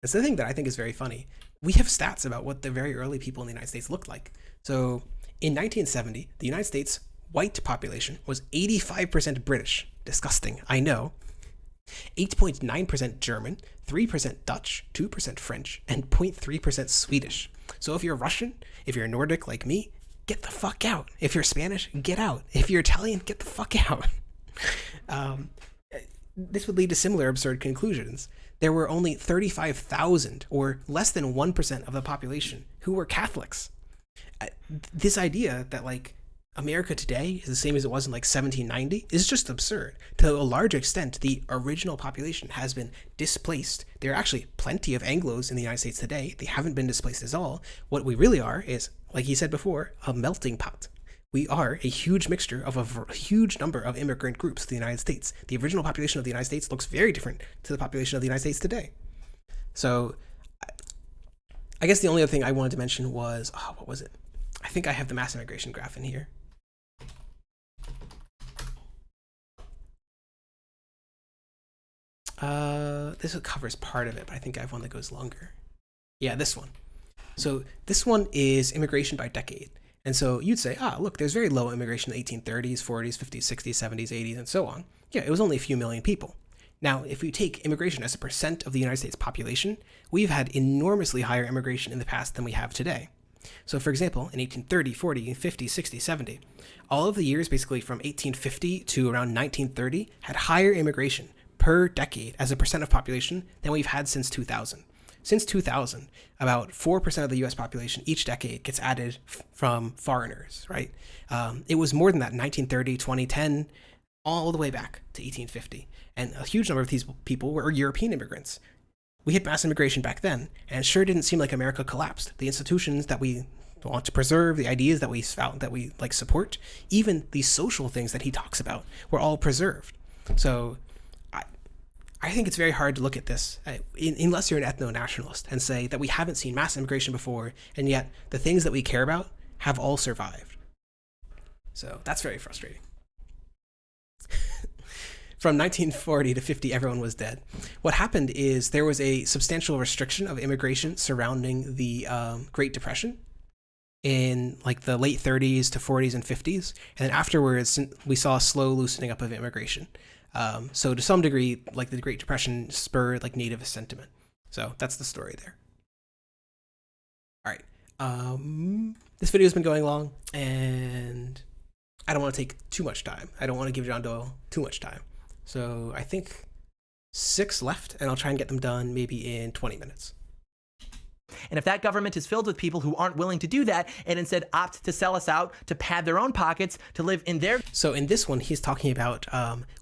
That's the thing that I think is very funny. We have stats about what the very early people in the United States looked like. So in 1970, the United States white population was 85% British. Disgusting, I know. 8.9% German, 3% Dutch, 2% French, and 0.3% Swedish. So if you're Russian, if you're Nordic like me, get the fuck out. If you're Spanish, get out. If you're Italian, get the fuck out. This would lead to similar absurd conclusions. There were only 35,000, or less than 1% of the population, who were Catholics. This idea that like America today is the same as it was in like 1790 is just absurd. To a large extent, the original population has been displaced. There are actually plenty of Anglos in the United States today. They haven't been displaced at all. What we really are is, like he said before, a melting pot. We are a huge mixture of a huge number of immigrant groups to the United States. The original population of the United States looks very different to the population of the United States today. So I guess the only other thing I wanted to mention was, what was it? I think I have the mass immigration graph in here. this covers part of it, but I think I have one that goes longer. Yeah, this one. So this one is immigration by decade. And so you'd say, look, there's very low immigration in the 1830s, 40s, 50s, 60s, 70s, 80s, and so on. Yeah, it was only a few million people. Now, if we take immigration as a percent of the United States population, we've had enormously higher immigration in the past than we have today. So, for example, in 1830, 40, 50, 60, 70, all of the years basically from 1850 to around 1930 had higher immigration per decade as a percent of population than we've had since 2000. Since 2000, about 4% of the US population each decade gets added from foreigners, right? It was more than that in 1930, 2010, all the way back to 1850. And a huge number of these people were European immigrants. We had mass immigration back then, and it sure didn't seem like America collapsed. The institutions that we want to preserve, the ideas that we support, even these social things that he talks about were all preserved. So I think it's very hard to look at this, unless you're an ethno-nationalist, and say that we haven't seen mass immigration before, and yet the things that we care about have all survived. So that's very frustrating. From 1940 to 50, everyone was dead. What happened is there was a substantial restriction of immigration surrounding the Great Depression in like the late 30s to 40s and 50s. And then afterwards, we saw a slow loosening up of immigration. So to some degree, like the Great Depression spurred like nativist sentiment. So that's the story there. All right. This video has been going long, and I don't want to take too much time. I don't want to give John Doyle too much time. So I think 6 left, and I'll try and get them done maybe in 20 minutes. And if that government is filled with people who aren't willing to do that and instead opt to sell us out, to pad their own pockets, to live in their... So in this one, he's talking about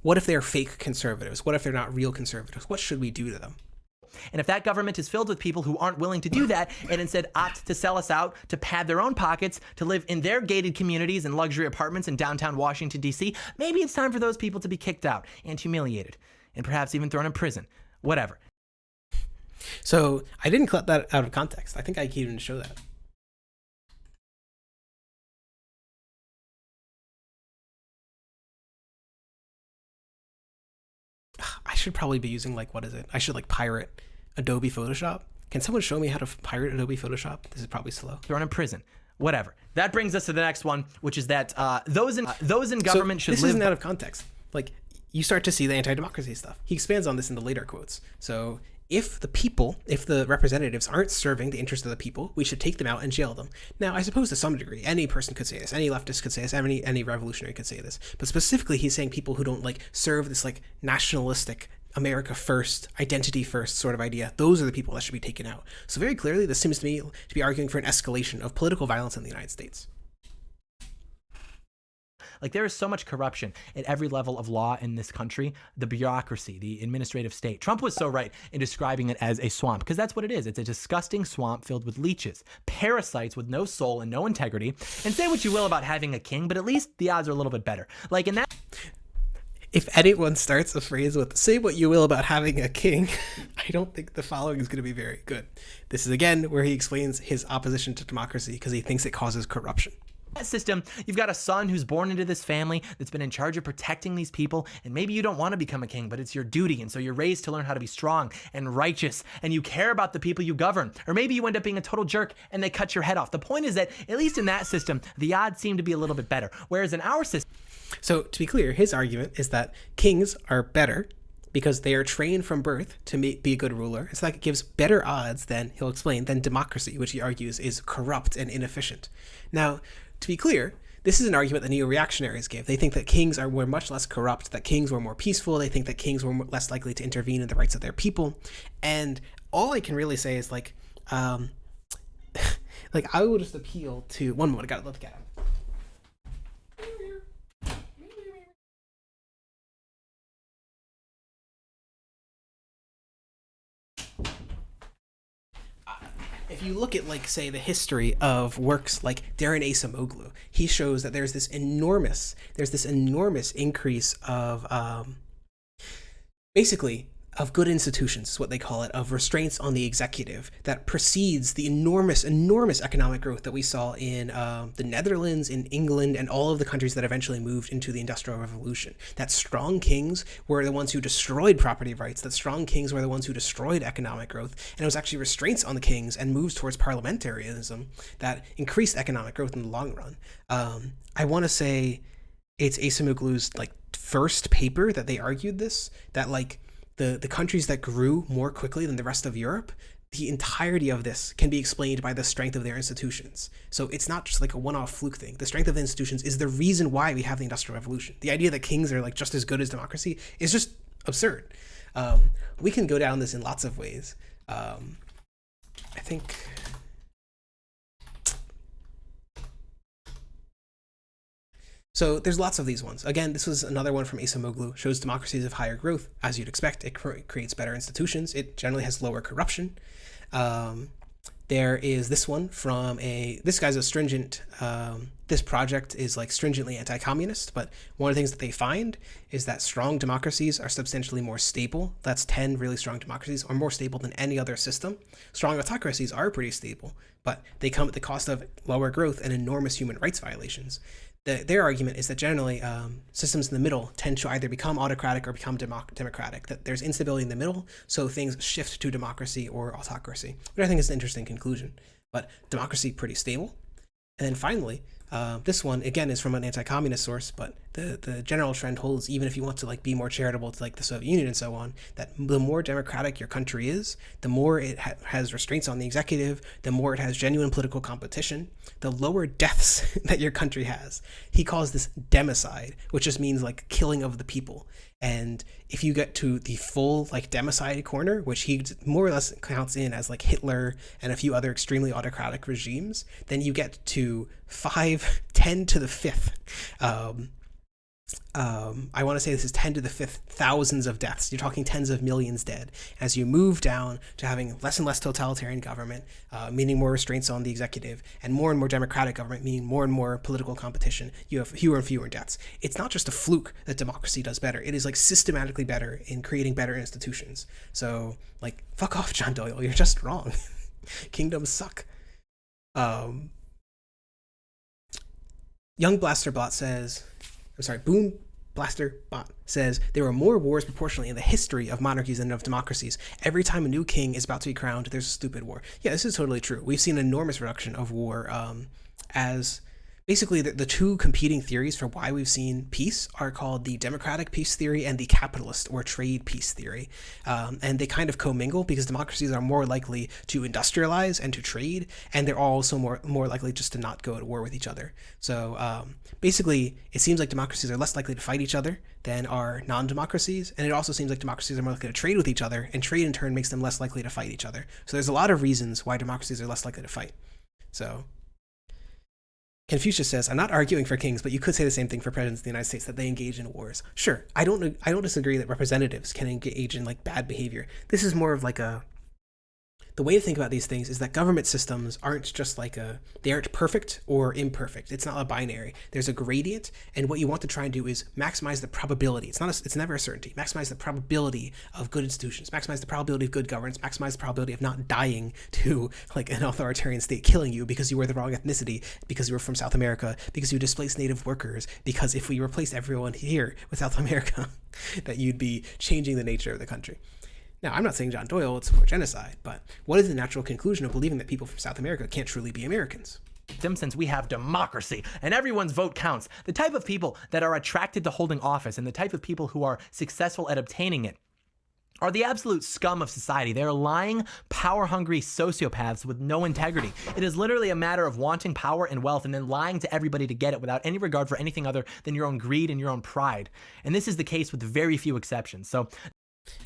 what if they're fake conservatives? What if they're not real conservatives? What should we do to them? And if that government is filled with people who aren't willing to do that and instead opt to sell us out, to pad their own pockets, to live in their gated communities and luxury apartments in downtown Washington, D.C., maybe it's time for those people to be kicked out and humiliated and perhaps even thrown in prison. Whatever. So I didn't cut that out of context. I think I can even show that. I should probably be using like, what is it? I should like pirate Adobe Photoshop. Can someone show me how to pirate Adobe Photoshop? This is probably slow. Thrown in prison. Whatever. That brings us to the next one, which is that those in government should live... This isn't out of context. Like, you start to see the anti-democracy stuff. He expands on this in the later quotes. So if the representatives aren't serving the interests of the people, we should take them out and jail them. Now, I suppose to some degree, any person could say this, any leftist could say this, any revolutionary could say this, but specifically he's saying people who don't like serve this like nationalistic America first, identity first sort of idea, those are the people that should be taken out. So very clearly, this seems to me to be arguing for an escalation of political violence in the United States. Like, there is so much corruption at every level of law in this country, the bureaucracy, the administrative state. Trump was so right in describing it as a swamp, because that's what it is. It's a disgusting swamp filled with leeches, parasites with no soul and no integrity. And say what you will about having a king, but at least the odds are a little bit better. Like in that... If anyone starts a phrase with, say what you will about having a king, I don't think the following is going to be very good. This is, again, where he explains his opposition to democracy because he thinks it causes corruption. That system, you've got a son who's born into this family that's been in charge of protecting these people, and maybe you don't want to become a king, but it's your duty, and so you're raised to learn how to be strong and righteous, and you care about the people you govern. Or maybe you end up being a total jerk and they cut your head off. The point is that, at least in that system, the odds seem to be a little bit better, whereas in our system... So, to be clear, his argument is that kings are better because they are trained from birth to be a good ruler. It's like it gives better odds than, he'll explain, than democracy, which he argues is corrupt and inefficient. Now, to be clear, this is an argument that neo-reactionaries give. They think that kings were much less corrupt, that kings were more peaceful. They think that kings were less likely to intervene in the rights of their people. And all I can really say is like I will just appeal to, one moment, I gotta look at him. If you look at, like, say, the history of works like Darren Acemoglu, he shows that there's this enormous increase of basically of good institutions, is what they call it, of restraints on the executive that precedes the enormous economic growth that we saw in the Netherlands, in England, and all of the countries that eventually moved into the Industrial Revolution. That strong kings were the ones who destroyed property rights, that strong kings were the ones who destroyed economic growth, and it was actually restraints on the kings and moves towards parliamentarism that increased economic growth in the long run. I want to say it's Acemoglu's like first paper that they argued this, that like the countries that grew more quickly than the rest of Europe, the entirety of this can be explained by the strength of their institutions. So it's not just like a one-off fluke thing. The strength of the institutions is the reason why we have the Industrial Revolution. The idea that kings are like just as good as democracy is just absurd. We can go down this in lots of ways. I think... So there's lots of these ones. Again, this was another one from Acemoglu. Shows democracies of higher growth. As you'd expect, it creates better institutions. It generally has lower corruption. There is this one from this guy's a stringent, this project is like stringently anti-communist, but one of the things that they find is that strong democracies are substantially more stable. That's 10 really strong democracies are more stable than any other system. Strong autocracies are pretty stable, but they come at the cost of lower growth and enormous human rights violations. Their argument is that generally systems in the middle tend to either become autocratic or become democratic, that there's instability in the middle, so things shift to democracy or autocracy, which I think is an interesting conclusion. But democracy, pretty stable. And then finally, this one, again, is from an anti-communist source, but the general trend holds, even if you want to like be more charitable to like the Soviet Union and so on, that the more democratic your country is, the more it has restraints on the executive, the more it has genuine political competition, the lower deaths that your country has. He calls this democide, which just means like killing of the people. And if you get to the full like democide corner, which he more or less counts in as like Hitler and a few other extremely autocratic regimes, then you get to 10 to the 5th. I want to say this is 10 to the 5th thousands of deaths. You're talking tens of millions dead. As you move down to having less and less totalitarian government, meaning more restraints on the executive, and more democratic government, meaning more and more political competition, you have fewer and fewer deaths. It's not just a fluke that democracy does better. It is like systematically better in creating better institutions. So like, fuck off, John Doyle. You're just wrong. Kingdoms suck. Young Blaster Bot says... Boom Blaster Bot says, there were more wars proportionally in the history of monarchies than of democracies. Every time a new king is about to be crowned, there's a stupid war. Yeah, this is totally true. We've seen an enormous reduction of war as basically the two competing theories for why we've seen peace are called the democratic peace theory and the capitalist or trade peace theory. And they kind of commingle because democracies are more likely to industrialize and to trade, and they're also more likely just to not go to war with each other. So basically, it seems like democracies are less likely to fight each other than are non-democracies, and it also seems like democracies are more likely to trade with each other, and trade in turn makes them less likely to fight each other. So there's a lot of reasons why democracies are less likely to fight. So Confucius says, I'm not arguing for kings, but you could say the same thing for presidents of the United States, that they engage in wars. Sure, I don't disagree that representatives can engage in like bad behavior. This is more of like the way to think about these things is that government systems aren't just like they aren't perfect or imperfect. It's not a binary. There's a gradient, and what you want to try and do is maximize the probability. It's never a certainty. Maximize the probability of good institutions, maximize the probability of good governance, maximize the probability of not dying to like an authoritarian state killing you because you were the wrong ethnicity, because you were from South America, because you displaced native workers, because if we replaced everyone here with South America, that you'd be changing the nature of the country. Now, I'm not saying John Doyle would support genocide, but what is the natural conclusion of believing that people from South America can't truly be Americans? Since we have democracy and everyone's vote counts, the type of people that are attracted to holding office and the type of people who are successful at obtaining it are the absolute scum of society. They are lying, power-hungry sociopaths with no integrity. It is literally a matter of wanting power and wealth and then lying to everybody to get it without any regard for anything other than your own greed and your own pride. And this is the case with very few exceptions.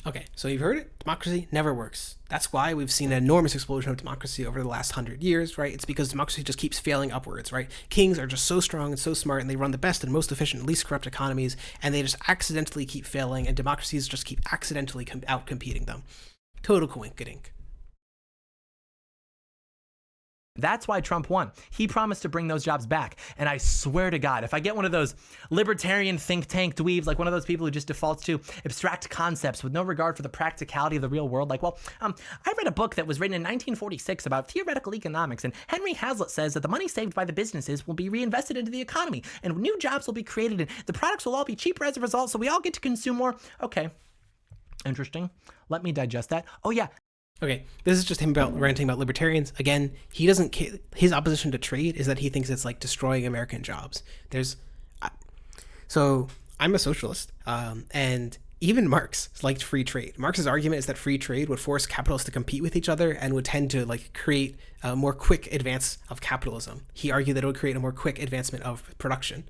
Okay, so you've heard it. Democracy never works. That's why we've seen an enormous explosion of democracy over the last 100 years, right? It's because democracy just keeps failing upwards, right? Kings are just so strong and so smart, and they run the best and most efficient, least corrupt economies, and they just accidentally keep failing, and democracies just keep accidentally out-competing them. Total coinkydink. That's why Trump won. He promised to bring those jobs back. And I swear to God, if I get one of those libertarian think tank dweebs, like one of those people who just defaults to abstract concepts with no regard for the practicality of the real world, like, I read a book that was written in 1946 about theoretical economics, and Henry Hazlitt says that the money saved by the businesses will be reinvested into the economy, and new jobs will be created, and the products will all be cheaper as a result, so we all get to consume more. Okay. Interesting. Let me digest that. Oh, yeah. Okay, this is just him ranting about libertarians. Again, he doesn't. His opposition to trade is that he thinks it's like destroying American jobs. So I'm a socialist, and even Marx liked free trade. Marx's argument is that free trade would force capitalists to compete with each other and would tend to like create a more quick advance of capitalism. He argued that it would create a more quick advancement of production.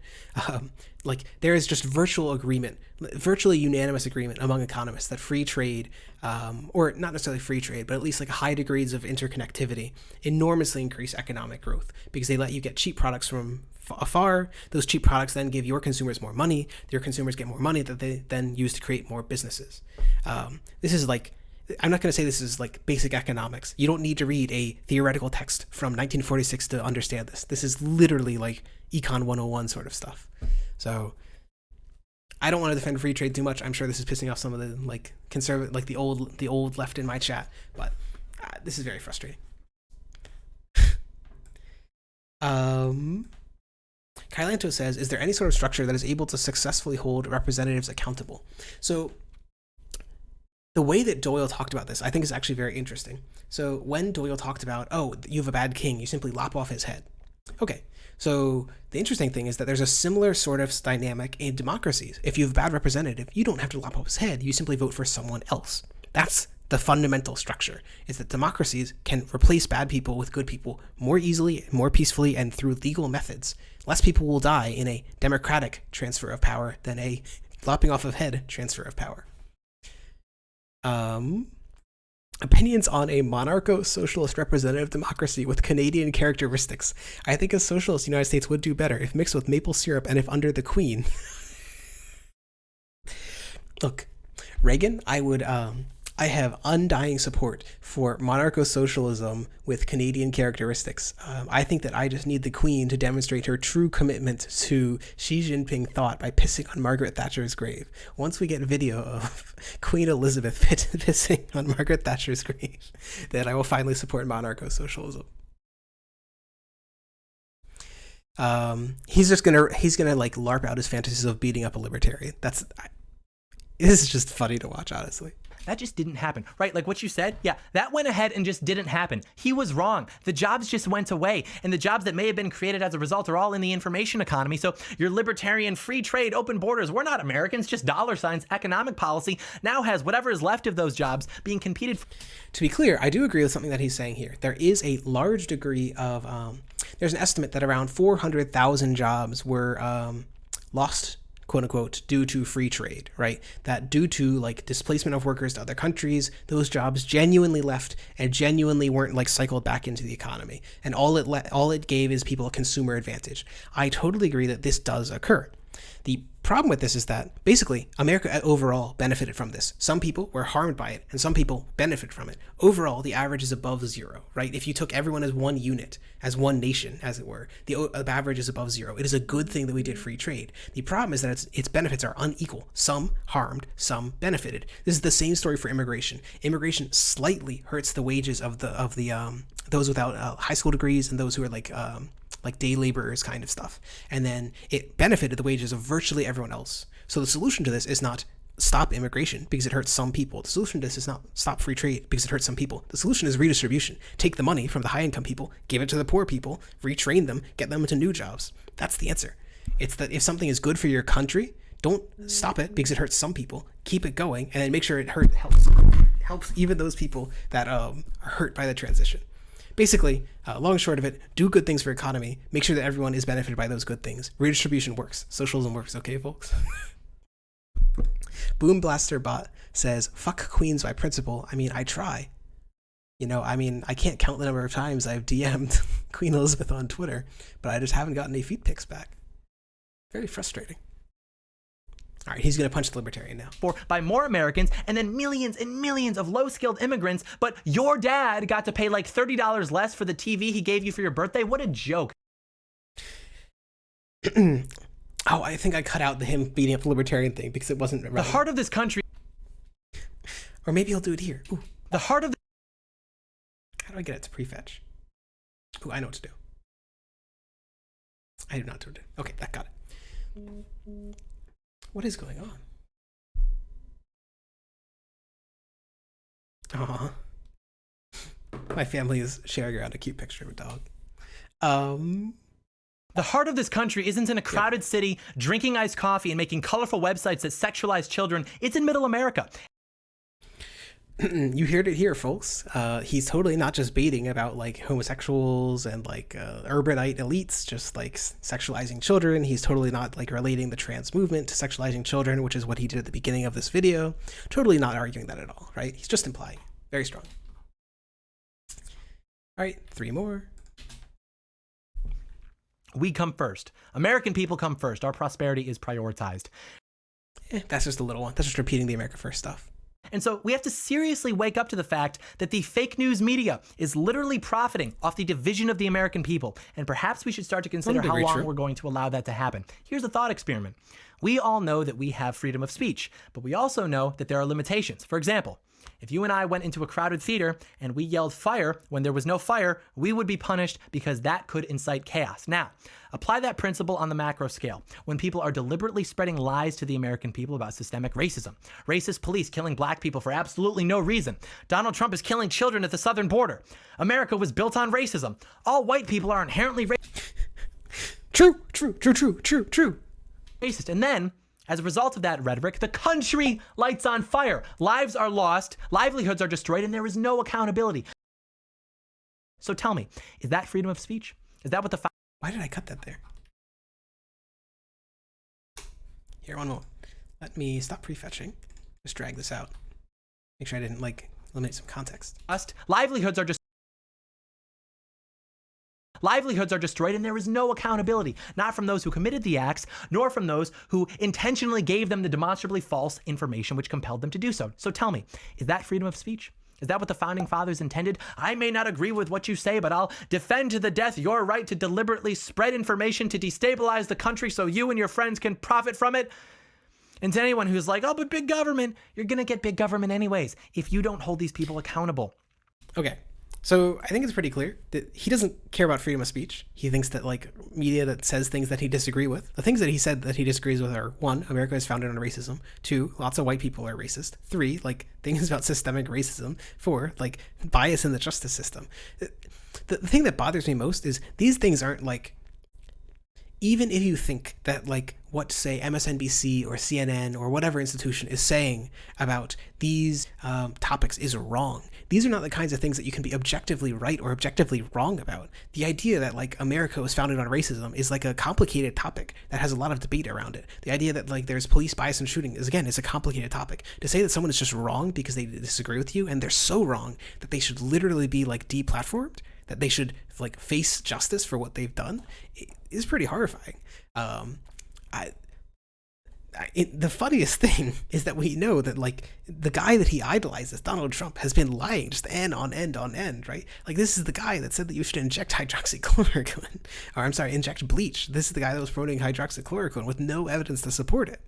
Like there is just virtually unanimous agreement among economists that free trade, or not necessarily free trade, but at least like high degrees of interconnectivity enormously increase economic growth because they let you get cheap products from afar. Those cheap products then give your consumers more money. Your consumers get more money that they then use to create more businesses. This is like, I'm not going to say this is like basic economics. You don't need to read a theoretical text from 1946 to understand this. This is literally like Econ 101 sort of stuff. So I don't want to defend free trade too much. I'm sure this is pissing off some of the like conservative, like the old left in my chat, but this is very frustrating. Kylanto says, is there any sort of structure that is able to successfully hold representatives accountable? So the way that Doyle talked about this, I think is actually very interesting. So when Doyle talked about, oh, you have a bad king, you simply lop off his head. Okay, so the interesting thing is that there's a similar sort of dynamic in democracies. If you have a bad representative, you don't have to lop off his head, you simply vote for someone else. That's the fundamental structure, is that democracies can replace bad people with good people more easily, more peacefully, and through legal methods. Less people will die in a democratic transfer of power than a lopping off of head transfer of power. Opinions on a monarcho-socialist representative democracy with Canadian characteristics. I think a socialist United States would do better if mixed with maple syrup and if under the Queen. Look, Reagan, I have undying support for monarcho-socialism with Canadian characteristics. I think that I just need the Queen to demonstrate her true commitment to Xi Jinping thought by pissing on Margaret Thatcher's grave. Once we get video of Queen Elizabeth pissing on Margaret Thatcher's grave, then I will finally support monarcho-socialism. He's gonna like LARP out his fantasies of beating up a libertarian. This is just funny to watch, honestly. That just didn't happen, right? Like what you said, yeah, that went ahead and just didn't happen. He was wrong. The jobs just went away, and the jobs that may have been created as a result are all in the information economy. So your libertarian, free trade, open borders, we're not Americans, just dollar signs, economic policy now has whatever is left of those jobs being competed for. To be clear, I do agree with something that he's saying here. There is a large degree of, there's an estimate that around 400,000 jobs were lost, quote unquote, due to free trade, right? That due to like displacement of workers to other countries, those jobs genuinely left and genuinely weren't like cycled back into the economy. And all it gave is people a consumer advantage. I totally agree that this does occur. The problem with this is that basically America overall benefited from this. Some people were harmed by it and some people benefit from it. Overall, the average is above zero, right? If you took everyone as one unit, as one nation, as it were, the average is above zero. It is a good thing that we did free trade. The problem is that its benefits are unequal. Some harmed, some benefited. This is the same story for immigration. Immigration slightly hurts the wages of those without high school degrees and those who are like day laborers kind of stuff. And then it benefited the wages of virtually everyone else. So the solution to this is not stop immigration because it hurts some people. The solution to this is not stop free trade because it hurts some people. The solution is redistribution. Take the money from the high income people, give it to the poor people, retrain them, get them into new jobs. That's the answer. It's that if something is good for your country, don't stop it because it hurts some people. Keep it going and then make sure it helps even those people that are hurt by the transition. Basically, long and short of it, do good things for economy. Make sure that everyone is benefited by those good things. Redistribution works. Socialism works. Okay, folks? Boom Blaster Bot says, fuck queens by principle. I mean, I try. I can't count the number of times I've DM'd Queen Elizabeth on Twitter, but I just haven't gotten any feed pics back. Very frustrating. All right, he's going to punch the libertarian now. by more Americans, and then millions and millions of low-skilled immigrants, but your dad got to pay like $30 less for the TV he gave you for your birthday? What a joke. Oh, I think I cut out him beating up the libertarian thing because it wasn't relevant. The heart of this country. Or maybe he'll do it here. Ooh. The heart of the... How do I get it to prefetch? Ooh, I know what to do. I do not know what to do. Okay, that got it. What is going on? Aw. My family is sharing around a cute picture of a dog. The heart of this country isn't in a crowded city, drinking iced coffee and making colorful websites that sexualize children. It's in middle America. You heard it here, folks. He's totally not just baiting about like homosexuals and like urbanite elites, just like sexualizing children. He's totally not like relating the trans movement to sexualizing children, which is what he did at the beginning of this video. Totally not arguing that at all, right? He's just implying. Very strong. All right, 3 more. We come first. American people come first. Our prosperity is prioritized. That's just a little one. That's just repeating the America First stuff. And so we have to seriously wake up to the fact that the fake news media is literally profiting off the division of the American people. And perhaps we should start to consider how long we're going to allow that to happen. Here's a thought experiment. We all know that we have freedom of speech, but we also know that there are limitations. For example, if you and I went into a crowded theater and we yelled fire when there was no fire, we would be punished because that could incite chaos. Now, apply that principle on the macro scale. When people are deliberately spreading lies to the American people about systemic racism, racist police killing black people for absolutely no reason, Donald Trump is killing children at the southern border, America was built on racism, all white people are inherently True. racist. And then, as a result of that rhetoric, the country lights on fire. Lives are lost, livelihoods are destroyed, and there is no accountability. So tell me, is that freedom of speech? Is that what the... Why did I cut that there? Here, one more. Let me stop prefetching. Just drag this out. Make sure I didn't, like, eliminate some context. Livelihoods are destroyed, and there is no accountability, not from those who committed the acts, nor from those who intentionally gave them the demonstrably false information which compelled them to do so. So tell me, is that freedom of speech? Is that what the founding fathers intended? I may not agree with what you say, but I'll defend to the death your right to deliberately spread information to destabilize the country so you and your friends can profit from it. And to anyone who's like, oh, but big government, you're going to get big government anyways if you don't hold these people accountable. Okay. So I think it's pretty clear that he doesn't care about freedom of speech. He thinks that like media that says things that he disagree with, the things that he said that he disagrees with are 1, America is founded on racism. 2, lots of white people are racist. 3, like things about systemic racism. 4, like bias in the justice system. The thing that bothers me most is these things aren't like, even if you think that like what say MSNBC or CNN or whatever institution is saying about these topics is wrong, these are not the kinds of things that you can be objectively right or objectively wrong about. The idea that like America was founded on racism is like a complicated topic that has a lot of debate around it. The idea that like there's police bias in shooting is a complicated topic. To say that someone is just wrong because they disagree with you and they're so wrong that they should literally be like deplatformed, that they should like face justice for what they've done, is pretty horrifying. The funniest thing is that we know that like the guy that he idolizes, Donald Trump, has been lying just end on end, right? Like this is the guy that said that you should inject hydroxychloroquine, or I'm sorry, inject bleach. This is the guy that was promoting hydroxychloroquine with no evidence to support it.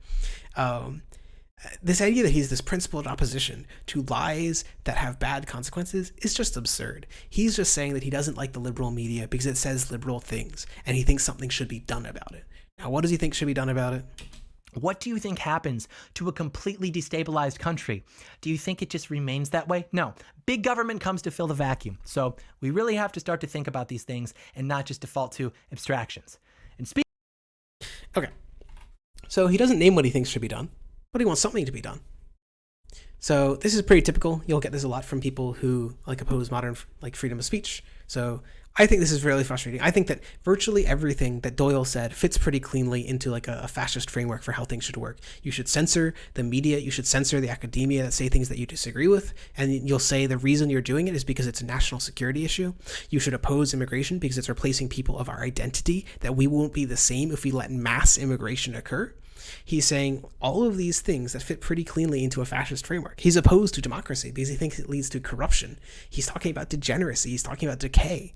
This idea that he's this principled opposition to lies that have bad consequences is just absurd. He's just saying that he doesn't like the liberal media because it says liberal things, and he thinks something should be done about it. Now, what does he think should be done about it? What do you think happens to a completely destabilized country? Do you think it just remains that way? No. Big government comes to fill the vacuum. So we really have to start to think about these things and not just default to abstractions. And Okay. So he doesn't name what he thinks should be done, but he wants something to be done. So this is pretty typical. You'll get this a lot from people who like oppose modern like freedom of speech. So I think this is really frustrating. I think that virtually everything that Doyle said fits pretty cleanly into like a fascist framework for how things should work. You should censor the media. You should censor the academia that say things that you disagree with. And you'll say the reason you're doing it is because it's a national security issue. You should oppose immigration because it's replacing people of our identity, that we won't be the same if we let mass immigration occur. He's saying all of these things that fit pretty cleanly into a fascist framework. He's opposed to democracy because he thinks it leads to corruption. He's talking about degeneracy. He's talking about decay.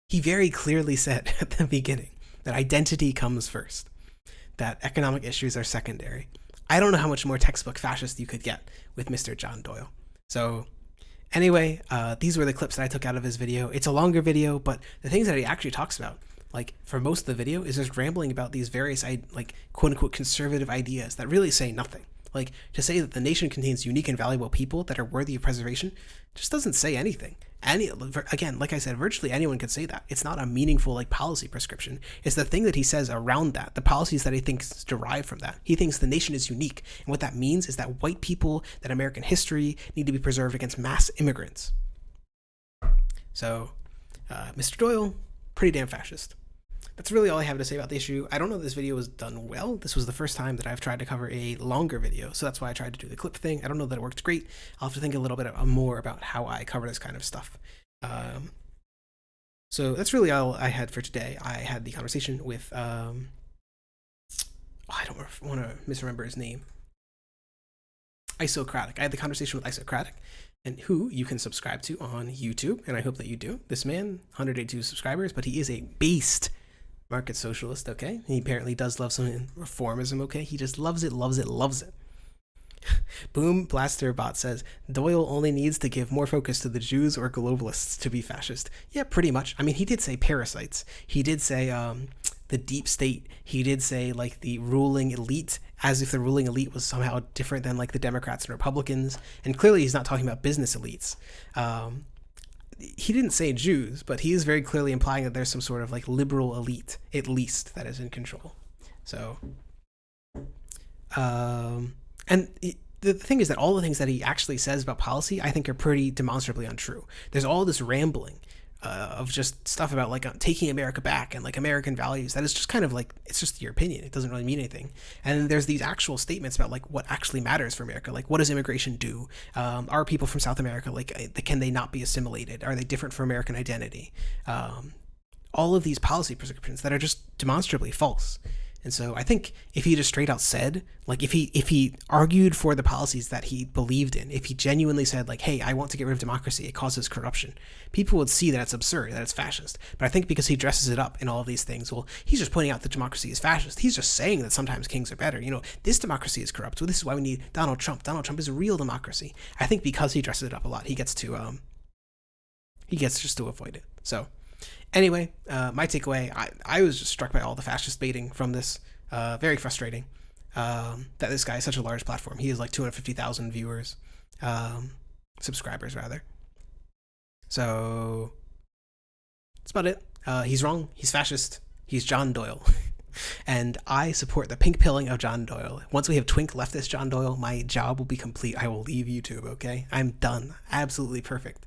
He very clearly said at the beginning that identity comes first, that economic issues are secondary. I don't know how much more textbook fascist you could get with Mr. John Doyle. So anyway, these were the clips that I took out of his video. It's a longer video, but the things that he actually talks about, like for most of the video, is just rambling about these various like quote unquote conservative ideas that really say nothing. Like to say that the nation contains unique and valuable people that are worthy of preservation just doesn't say anything. Again, like I said, virtually anyone could say that. It's not a meaningful like policy prescription. It's the thing that he says around that, the policies that he thinks derive from that. He thinks the nation is unique, and what that means is that white people, that American history need to be preserved against mass immigrants. So, Mr. Doyle, pretty damn fascist. That's really all I have to say about the issue. I don't know if this video was done well. This was the first time that I've tried to cover a longer video, so that's why I tried to do the clip thing. I don't know that it worked great. I'll have to think a little bit more about how I cover this kind of stuff. So that's really all I had for today. I had the conversation with, I don't want to misremember his name. Isocratic. I had the conversation with Isocratic, and who you can subscribe to on YouTube, and I hope that you do. This man, 182 subscribers, but he is a beast market socialist, okay? He apparently does love some reformism, okay? He just loves it, loves it, loves it. Boom Blaster Bot says, Doyle only needs to give more focus to the Jews or globalists to be fascist. Yeah, pretty much. I mean, he did say parasites. He did say the deep state. He did say like the ruling elite, as if the ruling elite was somehow different than like the Democrats and Republicans. And clearly he's not talking about business elites. He didn't say Jews, but he is very clearly implying that there's some sort of like liberal elite, at least, that is in control. So, the thing is that all the things that he actually says about policy, I think, are pretty demonstrably untrue. There's all this rambling of just stuff about like taking America back and like American values that is just kind of like, it's just your opinion. It doesn't really mean anything. And then there's these actual statements about like what actually matters for America. Like, what does immigration do? Are people from South America, like, can they not be assimilated? Are they different from American identity? All of these policy prescriptions that are just demonstrably false. And so I think if he just straight out said, like, if he argued for the policies that he believed in, if he genuinely said, like, hey, I want to get rid of democracy, it causes corruption, people would see that it's absurd, that it's fascist. But I think because he dresses it up in all of these things, well, he's just pointing out that democracy is fascist. He's just saying that sometimes kings are better. You know, this democracy is corrupt. So this is why we need Donald Trump. Donald Trump is a real democracy. I think because he dresses it up a lot, he gets just to avoid it. So anyway, my takeaway, I was just struck by all the fascist baiting from this. Very frustrating that this guy has such a large platform. He has like 250,000 viewers, subscribers rather. So that's about it. He's wrong. He's fascist. He's John Doyle. And I support the pink pilling of John Doyle. Once we have twink leftist John Doyle, my job will be complete. I will leave YouTube, okay? I'm done. Absolutely perfect.